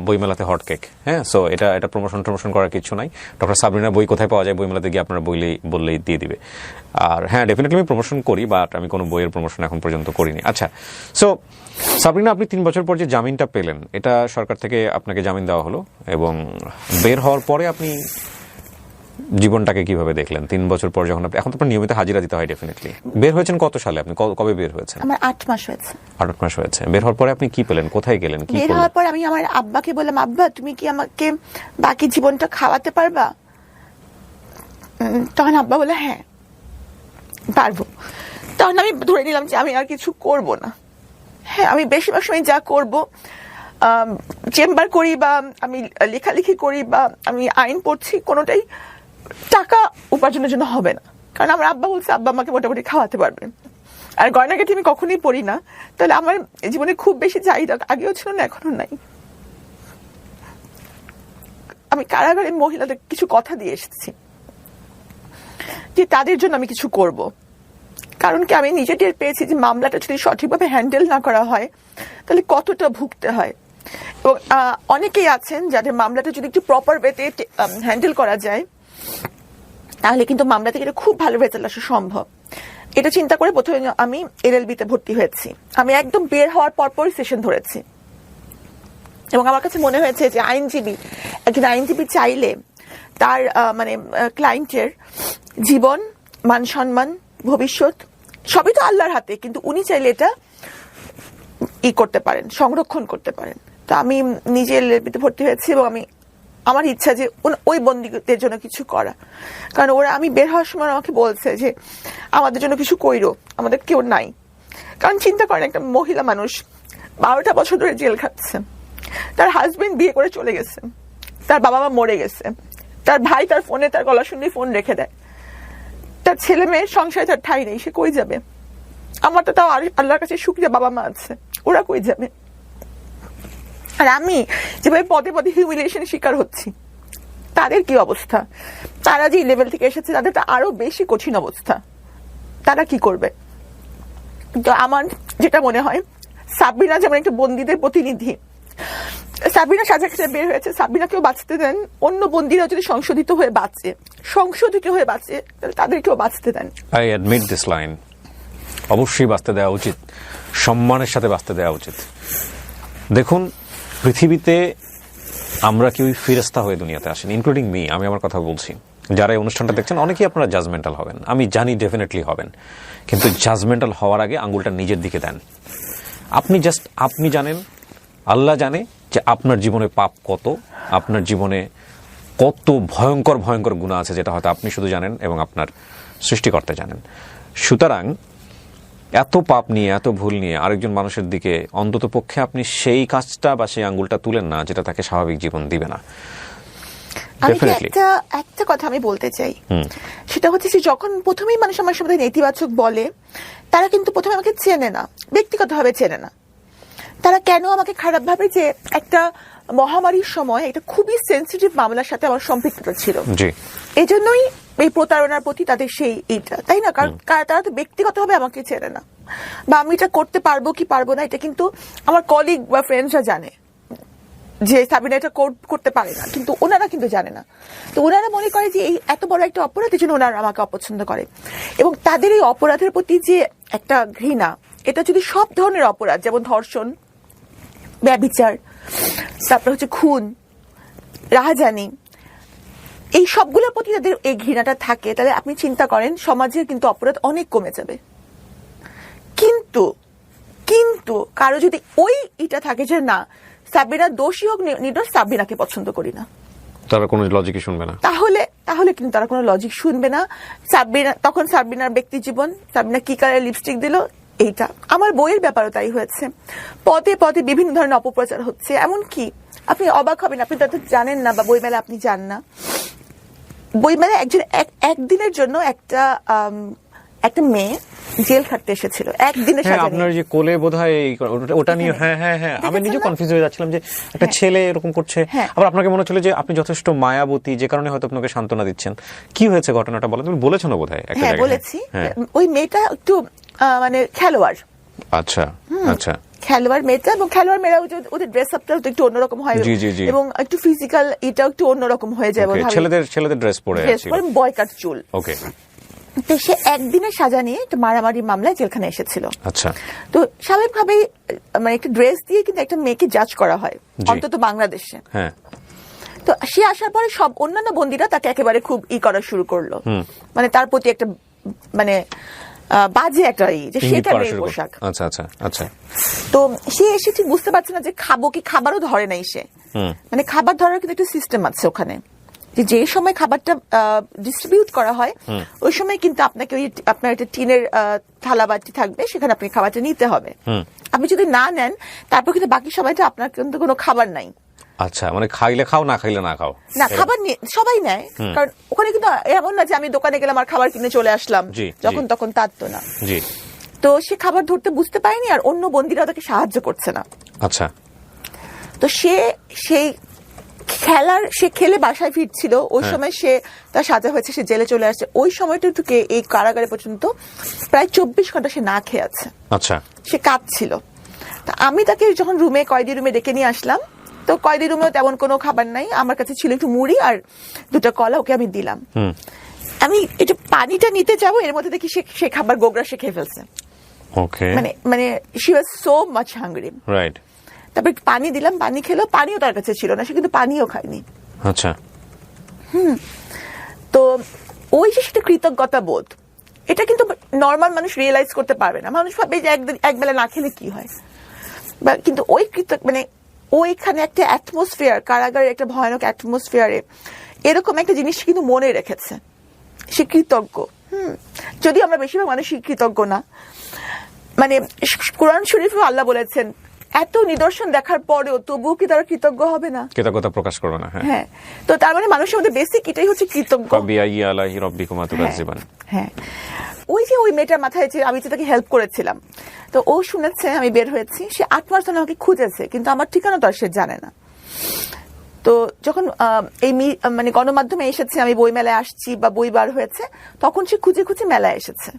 বইমেলাতে হট কেক। হ্যাঁ, সো এটা প্রমোশন করার কিছু নাই। ডক্টর সাবরিনার বই কোথায় পাওয়া যায়, বইমেলাতে গিয়ে আপনারা বললেই দিয়ে দিবে। আর হ্যাঁ, ডেফিনেটলি আমি প্রমোশন করি, বাট আমি কোনো বইয়ের প্রমোশন এখন পর্যন্ত করিনি। আচ্ছা, সো সাবরিনা, আপনি 3 বছর পর যে জামিনটা পেলেন, এটা সরকার থেকে আপনাকে জামিন দেওয়া হলো, এবং বের হওয়ার পরে আপনি জীবনটাকে কিভাবে দেখলেন 3 বছর পর? যখন এখন তো আপনার নিয়মিত হাজিরা দিতে হয় ডেফিনেটলি। বের হয়েছেন কত সালে? আপনি কবে বের হয়েছেন? আমার 8 মাস হয়েছে। 8 মাস হয়েছে। বের হওয়ার পরে আপনি কি পেলেন, কোথায় গেলেন, কি বের হওয়ার পর আমি আমার আব্বাকে বললাম, আব্বা তুমি কি আমাকে বাকি জীবনটা খাওয়াতে পারবা? তখন আব্বা বলে হ্যাঁ পারবো। তখন আমি ধরে নিলাম যে আমি আর কিছু করব না। হ্যাঁ, আমি বেশিরভাগ সময় যা করব, চেম্বার করি বা আমি লেখালেখি করি বা আমি আইন পড়ছি, কোনোটাই টাকা উপার্জনের জন্য হবে না। কারণ আমার আব্বা বলছে আব্বা আমাকে মোটামুটি খাওয়াতে পারবে। আর গয়নাগাটি আমি কখনোই পড়ি না, তাহলে আমার জীবনে খুব বেশি চাহিদা আগেও ছিল না, এখনো নাই। আমি কারাগারের মহিলাদের কিছু কথা দিয়ে এসেছি যে তাদের জন্য আমি কিছু করব। কারণ কি, আমি নিজে টের পেয়েছি যে মামলাটা যদি সঠিকভাবে হ্যান্ডেল না করা হয় তাহলে কতটা ভুগতে হয়। এবং অনেকেই আছেন যাদের মামলাটা যদি একটু প্রপার ওয়েতে হ্যান্ডেল করা যায় তাহলে কিন্তু মামলা থেকে খুব ভালো রেজাল্ট আসা সম্ভব। এটা চিন্তা করে প্রথমে আমি এলএলবি-তে ভর্তি হয়েছি। আমি একদম বের হওয়ার পরপরই সেশন ধরেছি, এবং আমার কাছে মনে হয়েছে যে একজন আইনজীবী চাইলে তার মানে ক্লায়েন্টের জীবন, মান সম্মান, ভবিষ্যৎ সবই তো আল্লাহর হাতে, কিন্তু উনি চাইলে এটা করতে পারেন, সংরক্ষণ করতে পারেন। তো আমি নিজে এলএলবি-তে ভর্তি হয়েছি, এবং আমার ইচ্ছা যে ওই বন্দীদের জন্য কিছু করা। কারণ ওরা, আমি বের হওয়ার সময় আমাকে বলছে যে আমাদের জন্য কিছু কইরো, আমাদের কেউ নাই। কারণ চিন্তা করেন, একটা মহিলা মানুষ 12টা বছর ধরে জেল খাচ্ছে, তার হাজবেন্ড বিয়ে করে চলে গেছে, তার বাবা মা মরে গেছে, তার ভাই তার ফোনে তার গলা শুনলেই ফোন রেখে দেয়, তার ছেলে মেয়ের সংসারে তার ঠাঁই নেই, সে কই যাবে? আমার তো তাও আল্লাহর কাছে শুকরিয়া বাবা মা আছে, ওরা কই যাবে? আর আমি যেভাবে পদে পদে হিউমিলিয়েশনের শিকার হচ্ছি, তাদের কি অবস্থা? তারা যে লেভেল থেকে এসেছে তাদের তো আরো বেশি কঠিন অবস্থা, তারা কি করবে? তো আমার যেটা মনে হয়, সাবরিনা যেমন একটা বন্দীদের প্রতিনিধি, সাবরিনা সাজা খেতে বের হয়েছে, সাবরিনাকেও বাঁচতে দেন। অন্য বন্দীরা যদি সংশোধিত হয়ে বাঁচে তাহলে তাদেরকেও বাঁচতে দেন। I admit this line. অবশ্যই বাঁচতে দেওয়া উচিত, সম্মানের সাথে বাঁচতে দেওয়া উচিত। দেখুন, পৃথিবীতে আমরা কেউই ফেরেশতা হয়ে দুনিয়াতে আসেন, ইনক্লুডিং মি। আমি আমার কথা বলছি, যারা এই অনুষ্ঠানটা দেখছেন অনেকেই আপনারা জাজমেন্টাল হবেন, আমি জানি ডেফিনেটলি হবেন, কিন্তু জাজমেন্টাল হওয়ার আগে আঙ্গুলটা নিজের দিকে দেন। আপনি জানেন, আল্লাহ জানে যে আপনার জীবনে পাপ কত, আপনার জীবনে কত ভয়ঙ্কর ভয়ঙ্কর গুনাহ আছে, যেটা হয়তো আপনি শুধু জানেন এবং আপনার সৃষ্টিকর্তা জানেন। সুতরাং এত পাপ নিয়ে, এত ভুল নিয়ে আরেকজন মানুষের দিকে অন্তত পক্ষে আপনি সেই কাজটা বা সেই আঙ্গুলটা তুলেন না যেটা তাকে স্বাভাবিক জীবন দিবে না। একটা কথা আমি বলতে চাই, সেটা হচ্ছে যে যখন প্রথমেই মানুষ আমার সাথে নেতিবাচক বলে, তারা কিন্তু প্রথমে আমাকে চেনে না, ব্যক্তিগতভাবে চেনে না। তারা কেন আমাকে খারাপ ভাবে? যে একটা মহামারীর সময় একটা খুবই সেন্সিটিভ মামলার সাথে আমার সম্পৃক্ততা ছিল, এই জন্যই এই প্রতারণার প্রতি তাদের সেই এইটা, তাই না? কারণ তারা তো ব্যক্তিগতভাবে আমাকে চেনে না, বা আমি এটা করতে পারবো কি পারবো না এটা কিন্তু আমার কলিগ বা ফ্রেন্ডসরা জানে। যে সাবিনা এটা করতে পারে না, কিন্তু ওনারা কিন্তু জানে না। তো ওনারা মনে করে যে এই এত বড় একটা অপরাধের জন্য ওনারা আমাকে অপছন্দ করে, এবং তাদের এই অপরাধের প্রতি যে একটা ঘৃণা, এটা যদি সব ধরনের অপরাধ, যেমন ধর্ষণ, ব্যভিচার, তারপর হচ্ছে খুন, রাহাজানি, এই সবগুলোর প্রতি তাদের এই ঘৃণাটা থাকে, তাহলে আপনি চিন্তা করেন সমাজের কিন্তু অপরাধ অনেক কমে যাবে। কিন্তু কিন্তু কারো যদি ওই এটা থাকে যে না, সাবিনা দোষী হোক নির্দোষ, সাবিনাকে পছন্দ করি না, তারা কোনো লজিকই শুনবে না, তাহলে কিন্তু তারা কোনো লজিক শুনবে না। তখন সাবিনার ব্যক্তি জীবন, সাবিনা কি কালার লিপস্টিক দিল, এইটা আমার বইয়ের ব্যাপারও তাই হয়েছে। পদে পদে বিভিন্ন ধরনের অপপ্রচার হচ্ছে, এমনকি আপনি অবাক হবেন, আপনি তো জানেন না বা বইমেলা আপনি যান না, বইমেলা একজন একদিনের জন্য একটা মেয়ে জেল খাটতে এসেছিল একদিনের সাজা নিয়ে। আপনার যে কোলে বোধহয় ওটা নিয়ে, হ্যাঁ আমি নিজে কনফিউজ হয়ে যাচ্ছিলাম যে একটা ছেলে এরকম করছে, আবার আপনাকে মনে হচ্ছিল যে আপনি যথেষ্ট মায়াবতী, যে কারণে হয়তো আপনাকে সান্ত্বনা দিচ্ছেন। কি হয়েছে ঘটনাটা বলেন, তুমি বলেছো না বোধহয় একটা জায়গায়? বলেছি। ওই মেয়েটা একটু মানে খেলোয়াড়, আচ্ছা আচ্ছা, খেলোয়াড় মেয়েটা, এবং খেলোয়াড় মেয়েরা ওদের ড্রেস আপটা একটু অন্যরকম হয়, এবং একটু ফিজিক্যাল এটাও একটু অন্যরকম হয়ে যায়, ছেলেদের ড্রেস পরে বয়কাট চুল। ওকে, তো সে একদিনের সাজা নিয়ে একটা মারামারি মামলায় জেলখানে এসেছিল। আচ্ছা, তো স্বাভাবিকভাবেই মানে একটা ড্রেস দিয়ে কিন্তু একটা মেয়েকে জাজ করা হয়, অন্তত বাংলাদেশে। হ্যাঁ, তো সে আসার পরে সব অন্যান্য বন্দীরা তাকে একেবারে খুব করা শুরু করলো, মানে তার প্রতি একটা মানে বাজে একটা যে সে কেন এই পোশাক। আচ্ছা আচ্ছা আচ্ছা। তো সে এসে ঠিক বুঝতে পারছে না যে খাবো কি, খাবারও ধরে নাই সে, মানে খাবার ধরার কিন্তু একটা সিস্টেম আছে ওখানে, যে সময় খাবারটা ডিস্ট্রিবিউট করা হয় ওই সময় কিন্তু আপনাকে ওই আপনার একটা টিনের থালা বাটি থাকবে, সেখানে আপনি খাবারটা নিতে হবে। আপনি যদি না নেন তারপর কিন্তু বাকি সময়টা আপনার কিন্তু কোনো খাবার নাই। আচ্ছা, মানে খাইলে খাও, না খাইলে না খাও, না খাবার সবাই নেয়, কারণ ওখানে কিন্তু এমন না যে আমি দোকানে গেলাম আর খাবার কিনে চলে আসলাম যখন তখন, তার তো না। তো সে খাবার ধরতে বুঝতে পারেনি, আর অন্য বন্দীরা তাকে সাহায্য করছে না। আচ্ছা, তো সে খেলে বাসায় ফিরছিল, ওই সময় সে তার সাজা হয়েছে, সে জেলে চলে আসছে। ওই সময়টুকু এই কারাগারে পর্যন্ত প্রায় 24 ঘন্টা সে না খেয়ে আছে। আচ্ছা, সে কাঁদছিল। তা আমি তাকে যখন কয়েদি রুমে ডেকে নিয়ে আসলাম, তো কয়েদি রুমেও তেমন কোনো খাবার নাই, আমার কাছে ছিল একটু মুড়ি আর 2টা কলা, ওকে আমি দিলাম। আমি একটু পানিটা নিতে যাবো, এর মধ্যে দেখি সে খাবার গোগরা সে খেয়ে ফেলছে। ওকে, মানে she was so much hungry, right. তারপর পানি দিলাম, পানি খেলো, পানিও তার কাছে ছিল না, সে কিন্তু পানিও খায়নি। আচ্ছা, তো ওই যে সেটা কৃতজ্ঞতা বোধ, এটা কিন্তু নর্মাল মানুষ রিয়েলাইজ করতে পারবে না। মানুষ ভাবে যে একবেলা না খেলে কি হয়, কিন্তু ওই মানে ওইখানে একটা অ্যাটমসফিয়ার, কারাগারের একটা ভয়ানক অ্যাটমসফিয়ারে এরকম একটা জিনিস কিন্তু মনে রেখেছে, সে কৃতজ্ঞ। যদি আমরা বেশিরভাগ মানুষই কৃতজ্ঞ না, মানে কোরআন শরীফে আল্লাহ বলেছেন এত নিদর্শন দেখার পরেও তবুও কি তারা কৃতজ্ঞ হবে না, কৃতজ্ঞতা প্রকাশ করবে না। হ্যাঁ, তো তার মানে মানুষের মধ্যে বেসিক এটাই হচ্ছে কৃতজ্ঞ। হ্যাঁ, ওই যে ওই মেয়েটার মাথায় যে আমি যে তাকে হেল্প করেছিলাম, তো ও শুনেছে আমি বের হয়েছি, সে 8 মাস ধরে আমাকে খুঁজেছে, কিন্তু আমার ঠিকানা তো আর সে জানে না। তো যখন এই মানে গণমাধ্যমে এসেছে, আমি বই মেলায় আসছি বা বই বার হয়েছে, তখন সে খুঁজে খুঁজে মেলায় এসেছে।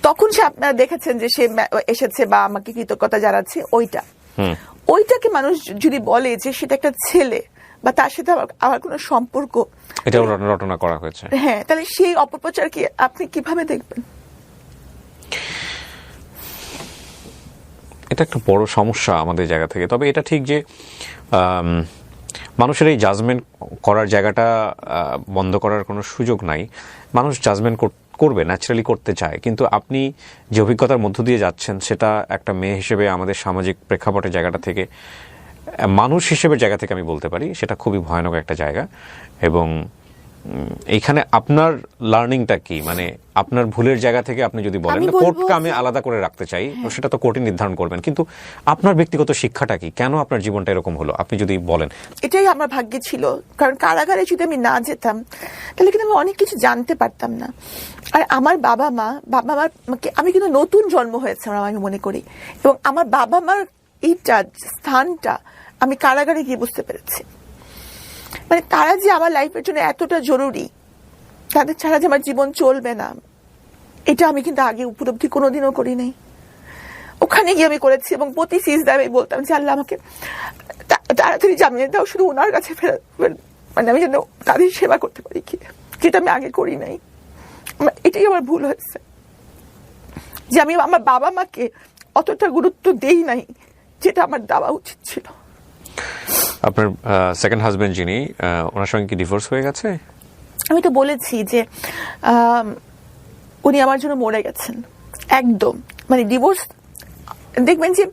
তখন সে আপনারা দেখেছেন যে সে এসেছে বা আমাকে কৃতজ্ঞতা জানাচ্ছে। ওইটাকে মানুষ যদি বলে যে সেটা একটা ছেলে বা তার সাথে আমার কোনো সম্পর্ক, এটা রটনা করা হয়েছে, হ্যাঁ, তাহলে সেই অপপ্রচারকে আপনি কিভাবে দেখবেন? এটা একটা বড় সমস্যা আমাদের জায়গা থেকে। তবে এটা ঠিক যে মানুষের এই জাজমেন্ট করার জায়গাটা বন্ধ করার কোনো সুযোগ নাই। মানুষ জাজমেন্ট করবে, ন্যাচারালি করতে চায়, কিন্তু আপনি যে অভিজ্ঞতার মধ্য দিয়ে যাচ্ছেন সেটা একটা মেয়ে হিসেবে আমাদের সামাজিক প্রেক্ষাপটের জায়গাটা থেকে, মানুষ হিসেবে জায়গা থেকে আমি বলতে পারি সেটা খুবই ভয়ানক একটা জায়গা। এবং এইখানে আপনার লার্নিংটা কি, মানে আপনার ভুলের জায়গা থেকে আপনি যদি বলেন, কোর্টকে আমি আলাদা করে রাখতে চাই, সেটা তো কোর্টই নির্ধারণ করবেন, কিন্তু আপনার ব্যক্তিগত শিক্ষাটা কি, কেন আপনার জীবনটা এরকম হলো, আপনি যদি বলেন। এটাই আমার ভাগ্যে ছিল, কারণ কারাগারে যদি আমি না যেতাম তাহলে কিন্তু আমি অনেক কিছু জানতে পারতাম না। আর আমার বাবা মার আমি কিন্তু নতুন জন্ম হয়েছে আমি মনে করি, এবং আমার বাবা মার এইটা স্থানটা আমি কারাগারে গিয়ে বুঝতে পেরেছি। মানে তারা যে আমার লাইফের জন্য এতটা জরুরি, তাদের ছাড়া যে আমার জীবন চলবে না, এটা আমি কিন্তু আগে উপলব্ধি কোনোদিনও করি নাই। ওখানে গিয়ে আমি করেছি, এবং প্রতি সিজদায় আমি বলতাম যে আল্লাহ আমাকে, তাড়াতাড়ি জামিয়ে দাও, শুধু ওনার কাছে ফেরত, মানে আমি যেন তাদের সেবা করতে পারি, কি যেটা আমি আগে করি নাই। এটাই আমার ভুল হয়েছে, যে আমি আমার বাবা মাকে অতটা গুরুত্ব দেই নাই যেটা আমার দেওয়া উচিত ছিল। আপনার সেকেন্ড হাজবেন্ড যিনি, ওনার সঙ্গে কি ডিভোর্স হয়ে গেছে? আমি তো বলেছি যে উনি আমার জন্য মরে গেছেন একদম। মানে ডিভোর্স, দেখবেন যে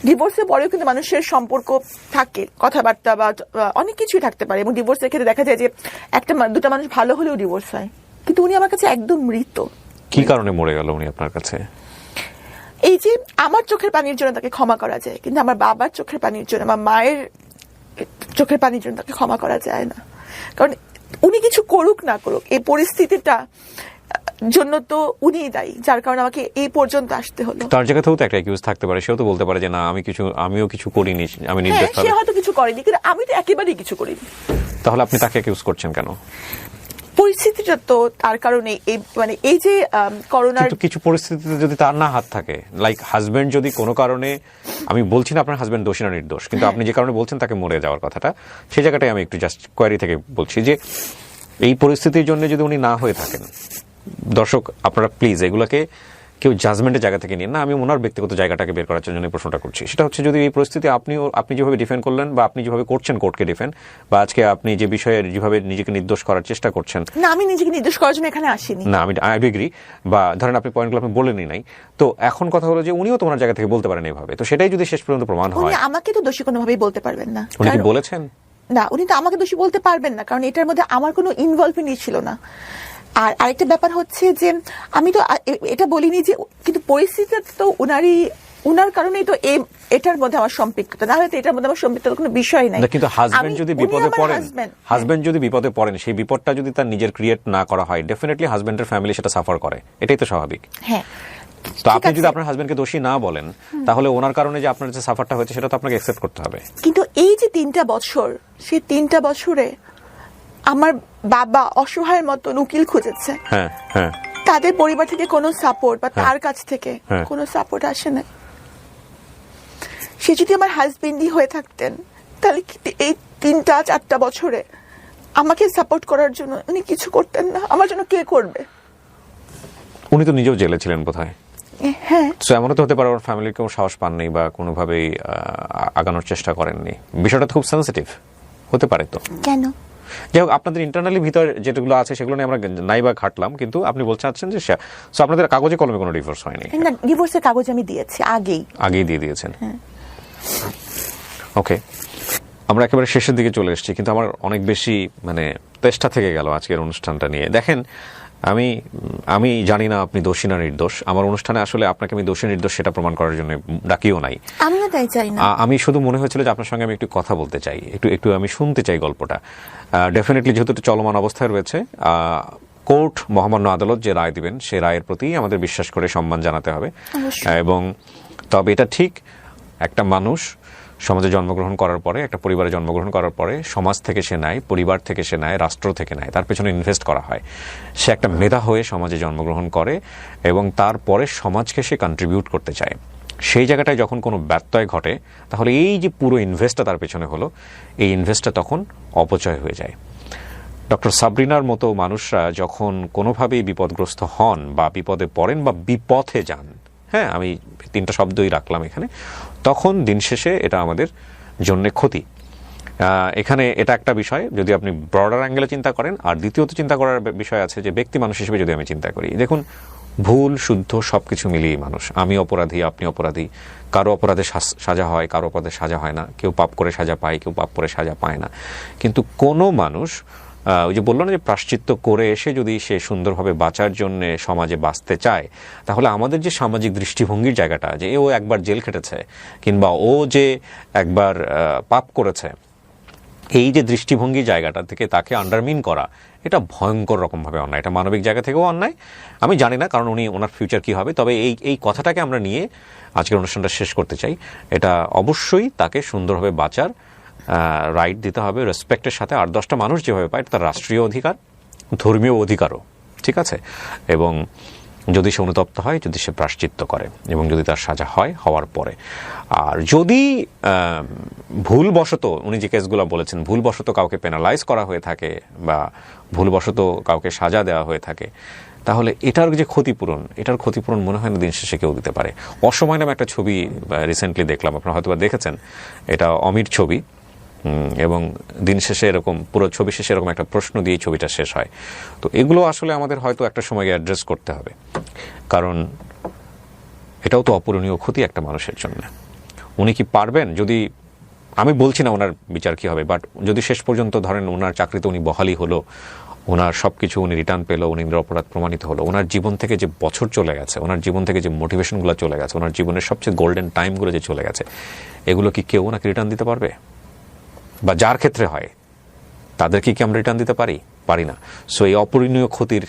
ডিভোর্সের পরেও কিন্তু মানুষের সম্পর্ক থাকে, কথাবার্তা বা অনেক কিছুই থাকতে পারে, এবং ডিভোর্সের ক্ষেত্রে দেখা যায় যে দুটা মানুষ ভালো হলেও ডিভোর্স হয়, কিন্তু উনি আমার কাছে একদম মৃত। কি কারণে মরে গেল উনি আপনার কাছে? এই যে আমার চোখের পানির জন্য তাকে ক্ষমা করা যায়, কিন্তু আমার বাবার চোখের পানির জন্য, আমার মায়ের চোখের পানির জন্য তাকে ক্ষমা করা যায় না। কারণ উনি কিছু করুক না করুক, এই পরিস্থিতিটা জন্য তো উনিই দায়ী, যার কারণে আমাকে এই পর্যন্ত আসতে হলো। তার জায়গাতেও তো একটা অ্যাকিউজ থাকতে পারে, সেও তো বলতে পারে যে না আমিও কিছু করিনি, আমি নির্দোষ। সে হয়তো কিছু করেনি, কিন্তু আমি তো একেবারেই কিছু করিনি। তাহলে আপনি তাকে অ্যাকিউজ করছেন কেন? পরিস্থিতিটা তো তার কারণে, মানে এই যে করোনার কিছু পরিস্থিতিতে যদি তার না হাত থাকে, লাইক হাজবেন্ড যদি কোনো কারণে, আমি বলছি না আপনার হাজবেন্ড দোষী না নির্দোষ, কিন্তু আপনি যে কারণে বলছেন তাকে মরে যাওয়ার কথাটা, সেই জায়গাটাই আমি একটু জাস্ট কোয়ারি থেকে বলছি যে এই পরিস্থিতির জন্য যদি উনি না হয়ে থাকেন, দর্শক আপনারা প্লিজ এগুলোকে কেউ জাজমেন্টের জায়গা থেকে নিন না, আমি ওনার ব্যক্তিগত জায়গাটাকে বের করার জন্য প্রশ্নটা করছি। সেটা হচ্ছে যদি এই পরিস্থিতি আপনি যেভাবে ডিফেন্ড করলেন, বা আপনি যেভাবে করছেন কোর্টকে ডিফেন্ড, বা আজকে আপনি যে বিষয়ে যেভাবে নিজেকে নির্দোষ করার চেষ্টা করছেন। না, আমি নিজেকে নির্দোষ করার জন্য এখানে আসিনি। না, আমি এগ্রি, বা ধরেন আপনি পয়েন্টগুলো আপনি বলেনই নাই, তো এখন কথা হলো যে উনিও তো ওনার জায়গা থেকে বলতে পারেন এইভাবে, তো সেটাই যদি শেষ পর্যন্ত প্রমাণ হয়। উনি আমাকে তো দোষী কোনোভাবেই বলতে পারবেন না। উনি কি বলেছেন? না, উনি তো আমাকে দোষী বলতে পারবেন না, কারণ এটার মধ্যে আমার কোনো ইনভলভমেন্ট ছিল না। আর আরেকটা ব্যাপার হচ্ছে যে আমি তো এটা বলিনি যে, কিন্তু পরিস্থিতি তো উনার কারণেই তো এটার মধ্যে আমার সম্পৃক্ততা, না হলে এটার মধ্যে আমার সম্পৃক্ততার কোনো বিষয় নাই। কিন্তু হাজবেন্ড যদি বিপদে পড়েন, সেই বিপদটা যদি তার নিজের ক্রিয়েট না করা হয়, ডেফিনেটলি হাজবেন্ডের ফ্যামিলি সেটা সাফার করে, এটাই তো স্বাভাবিক। হ্যাঁ, তো আপনি যদি আপনার হাজবেন্ডকে দোষী না বলেন, তাহলে ওনার কারণে যে আপনার যে সাফারটা হয়েছে সেটা তো আপনাকে অ্যাকসেপ্ট করতে হবে। কিন্তু এই যে 3টা বছর, সেই 3টা বছরে আমার বাবা অসহায়ের মতন উকিল খুঁজেছে। হ্যাঁ, হ্যাঁ। তাদের পরিবার থেকে কোনো সাপোর্ট বা তার কাছ থেকে কোনো সাপোর্ট আসে না। সে যদি আমার হাজবেন্ডই হয়ে থাকতেন, তাহলে এই 3-4টা বছরে আমাকে সাপোর্ট করার জন্য উনি কিছু করতেন না। আমার জন্য কে করবে? উনি তো নিজেও জেলে ছিলেন বোধহয়। হ্যাঁ, তো এমনও তো হতে পারে ওর ফ্যামিলির কেউ সাহস পাননি বা কোনোভাবেই আগানোর চেষ্টা করেননি। বিষয়টা তো খুব সেন্সিটিভ হতে পারে। তো কেন? যাই হোক, আপনাদের ইন্টারনালি ভিতর যেগুলো আছে সেগুলো নিয়ে আমরা নাই বা ঘাটলাম, কিন্তু আপনি বলতে চাচ্ছেন যে আপনাদের কাগজে কলমে কোনো ডিভোর্স হয়নি? না, ডিভোর্সের কাগজ আমি দিয়েছি আগেই দিয়ে দিয়েছেন। ওকে, আমরা একেবারে শেষের দিকে চলে এসেছি, কিন্তু আমার অনেক বেশি তেষ্টা থেকে গেল আজকের অনুষ্ঠানটা নিয়ে। দেখেন, আমি জানি না আপনি দোষী না নির্দোষ। আমার অনুষ্ঠানে আসলে আপনাকে আমি দোষী নির্দোষ সেটা প্রমাণ করার জন্য ডাকিও নাই। আমিও তাই চাই না। আমি শুধু মনে হয়েছিল যে আপনার সঙ্গে আমি একটু কথা বলতে চাই, একটু আমি শুনতে চাই গল্পটা। ডেফিনেটলি যেহেতু চলমান অবস্থায় রয়েছে, কোর্ট মহামান্য আদালত যে রায় দিবেন সে রায়ের প্রতি আমাদের বিশ্বাস করে সম্মান জানাতে হবে। এবং তবে এটা ঠিক, একটা মানুষ সমাজে জন্মগ্রহণ করার পরে, একটা পরিবারে জন্মগ্রহণ করার পরে সমাজ থেকে সে নেয়, পরিবার থেকে সে নেয়, রাষ্ট্র থেকে নেয়, তার পেছনে ইনভেস্ট করা হয়। সে একটা মেধা হয়ে সমাজে জন্মগ্রহণ করে এবং তারপরে সমাজকে সে কন্ট্রিবিউট করতে চায়। সেই জায়গাটায় যখন কোনো ব্যত্যয় ঘটে, তাহলে এই যে পুরো ইনভেস্টটা তার পেছনে হলো, এই ইনভেস্টটা তখন অপচয় হয়ে যায়। ডক্টর সাবরিনার মতো মানুষরা যখন কোনোভাবেই বিপদগ্রস্ত হন বা বিপদে পড়েন বা বিপথে যান, হ্যাঁ, আমি 3টা শব্দই রাখলাম এখানে, তখন দিন শেষে এটা আমাদের জন্য ক্ষতি। এখানে এটা একটা বিষয় যদি আপনি ব্রডার অ্যাঙ্গেলে চিন্তা করেন। আর দ্বিতীয়ত চিন্তা করার বিষয় আছে যে ব্যক্তি মানুষ হিসেবে যদি আমি চিন্তা করি, দেখুন, ভুল শুদ্ধ সবকিছু মিলিয়ে মানুষ। আমি অপরাধী, আপনি অপরাধী। কারো অপরাধে সাজা হয়, কারো অপরাধে সাজা হয় না। কেউ পাপ করে সাজা পায়, কেউ পাপ করে সাজা পায় না। কিন্তু কোনো মানুষ ওই যে বললো না যে প্রায়শ্চিত্ত করে এসে যদি সে সুন্দরভাবে বাঁচার জন্য সমাজে বাঁচতে চায়, তাহলে আমাদের যে সামাজিক দৃষ্টিভঙ্গির জায়গাটা, যে ও একবার জেল খেটেছে কিংবা ও যে একবার পাপ করেছে, এই যে দৃষ্টিভঙ্গি জায়গাটা থেকে তাকে আন্ডারমিন করা, এটা ভয়ঙ্কর রকমভাবে অন্যায়। এটা মানবিক জায়গা থেকেও অন্যায়। আমি জানি না কারণ ওনার ফিউচার কি হবে, তবে এই কথাটাকে আমরা নিয়ে আজকের অনুষ্ঠানটা শেষ করতে চাই। এটা অবশ্যই তাকে সুন্দরভাবে বাঁচার রাইট দিতে হবে, রেসপেক্টের সাথে। 8-10টা মানুষ যেভাবে পায়, এটা তার রাষ্ট্রীয় অধিকার, ধর্মীয় অধিকারও, ঠিক আছে। এবং যদি সে অনুতপ্ত হয়, যদি সে প্রায়শ্চিত্ত করে এবং যদি তার সাজা হয় হওয়ার পরে। আর যদি ভুলবশত, উনি যে কেসগুলো বলেছেন, ভুলবশত কাউকে পেনালাইজ করা হয়ে থাকে বা ভুলবশত কাউকে সাজা দেওয়া হয়ে থাকে, তাহলে এটার যে ক্ষতিপূরণ, এটার ক্ষতিপূরণ মনে হয় না দিন শেষে কেউ দিতে পারে। অসময় নামে একটা ছবি রিসেন্টলি দেখলাম, আপনারা হয়তো দেখেছেন, এটা অমির ছবি, এবং দিন শেষে এরকম পুরো ছবি শেষে এরকম একটা প্রশ্ন দিয়ে ছবিটা শেষ হয়। তো এগুলো আসলে আমাদের হয়তো একটা সময় অ্যাড্রেস করতে হবে, কারণ এটাও তো অপূরণীয় ক্ষতি একটা মানুষের জন্য। উনি কি পারবেন? যদি, আমি বলছি না ওনার বিচার কি হবে, বাট যদি শেষ পর্যন্ত ধরেন ওনার চাকরিতে উনি বহালি হলো, ওনার সবকিছু উনি রিটার্ন পেলো, উনি নিরপরাধ প্রমাণিত হলো, ওনার জীবন থেকে যে বছর চলে গেছে, ওনার জীবন থেকে যে মোটিভেশনগুলো চলে গেছে, ওনার জীবনের সবচেয়ে গোল্ডেন টাইমগুলো যে চলে গেছে, এগুলো কি কেউ ওনাকে রিটার্ন দিতে পারবে? বা যার ক্ষেত্রে হয় তাদেরকে কি আমরা রিটার্ন দিতে পারি না। সো এই অপূরণীয় ক্ষতির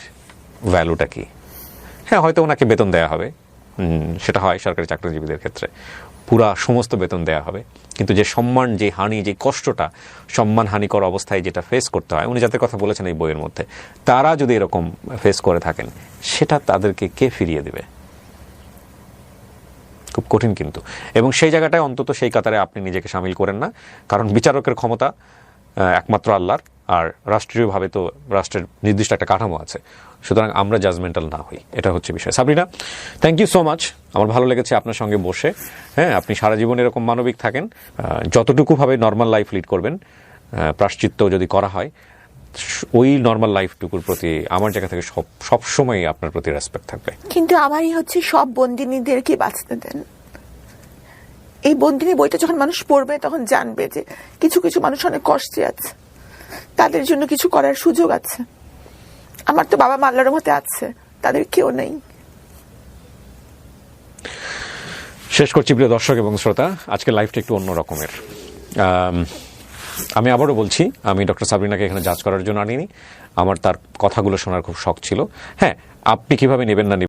ভ্যালুটা কি? হ্যাঁ, হয়তো ওনাকে বেতন দেওয়া হবে, সেটা হয় সরকারি চাকরিজীবীদের ক্ষেত্রে, পুরা সমস্ত বেতন দেওয়া হবে, কিন্তু যে সম্মান, যে হানি, যে কষ্টটা সম্মান হানিকর অবস্থায় যেটা ফেস করতে হয়, উনি যাদের কথা বলেছেন এই বইয়ের মধ্যে, তারা যদি এরকম ফেস করে থাকেন, সেটা তাদেরকে কে ফিরিয়ে দেবে? খুব কঠিন কিন্তু। এবং সেই জায়গাটায় অন্তত সেই কাতারে আপনি নিজেকে সামিল করেন না, কারণ বিচারকের ক্ষমতা একমাত্র আল্লাহর, আর রাষ্ট্রীয়ভাবে তো রাষ্ট্রের নির্দিষ্ট একটা কাঠামো আছে, সুতরাং আমরা জাজমেন্টাল না হই, এটা হচ্ছে বিষয়। Sabrina, thank you so much, আমার ভালো লেগেছে আপনার সঙ্গে বসে। হ্যাঁ, আপনি সারা জীবন এরকম মানবিক থাকেন, যতটুকুভাবে নর্মাল লাইফ লিড করবেন, প্রায়শ্চিত্ত যদি করা হয়, ওই নর্মাল লাইফটুকুর প্রতি আমার জায়গা থেকে সবসময় আপনার প্রতি রেসপেক্ট থাকবে। কিন্তু আমারই হচ্ছে সব বন্দিনীদেরকে বাঁচতে দেন। এই বন্দিনী বইটা যখন মানুষ পড়বে তখন জানবে যে কিছু কিছু মানুষ অনেক কষ্টে আছে, তাদের জন্য কিছু করার সুযোগ আছে। আমার তো বাবা মা আল্লাহর মতে আছে, তাদের কেউ নেই। শেষ করছি প্রিয় দর্শক এবং শ্রোতা, আজকে লাইফটা একটু অন্য রকমের। আমি আবারও বলছি, আমি ডক্টর সাবরিনাকে এখানে জাজ করার জন্য আনিনি, আমার তার কথাগুলো শোনার খুব শখ ছিল। হ্যাঁ, আপনি কিভাবে নেবেন না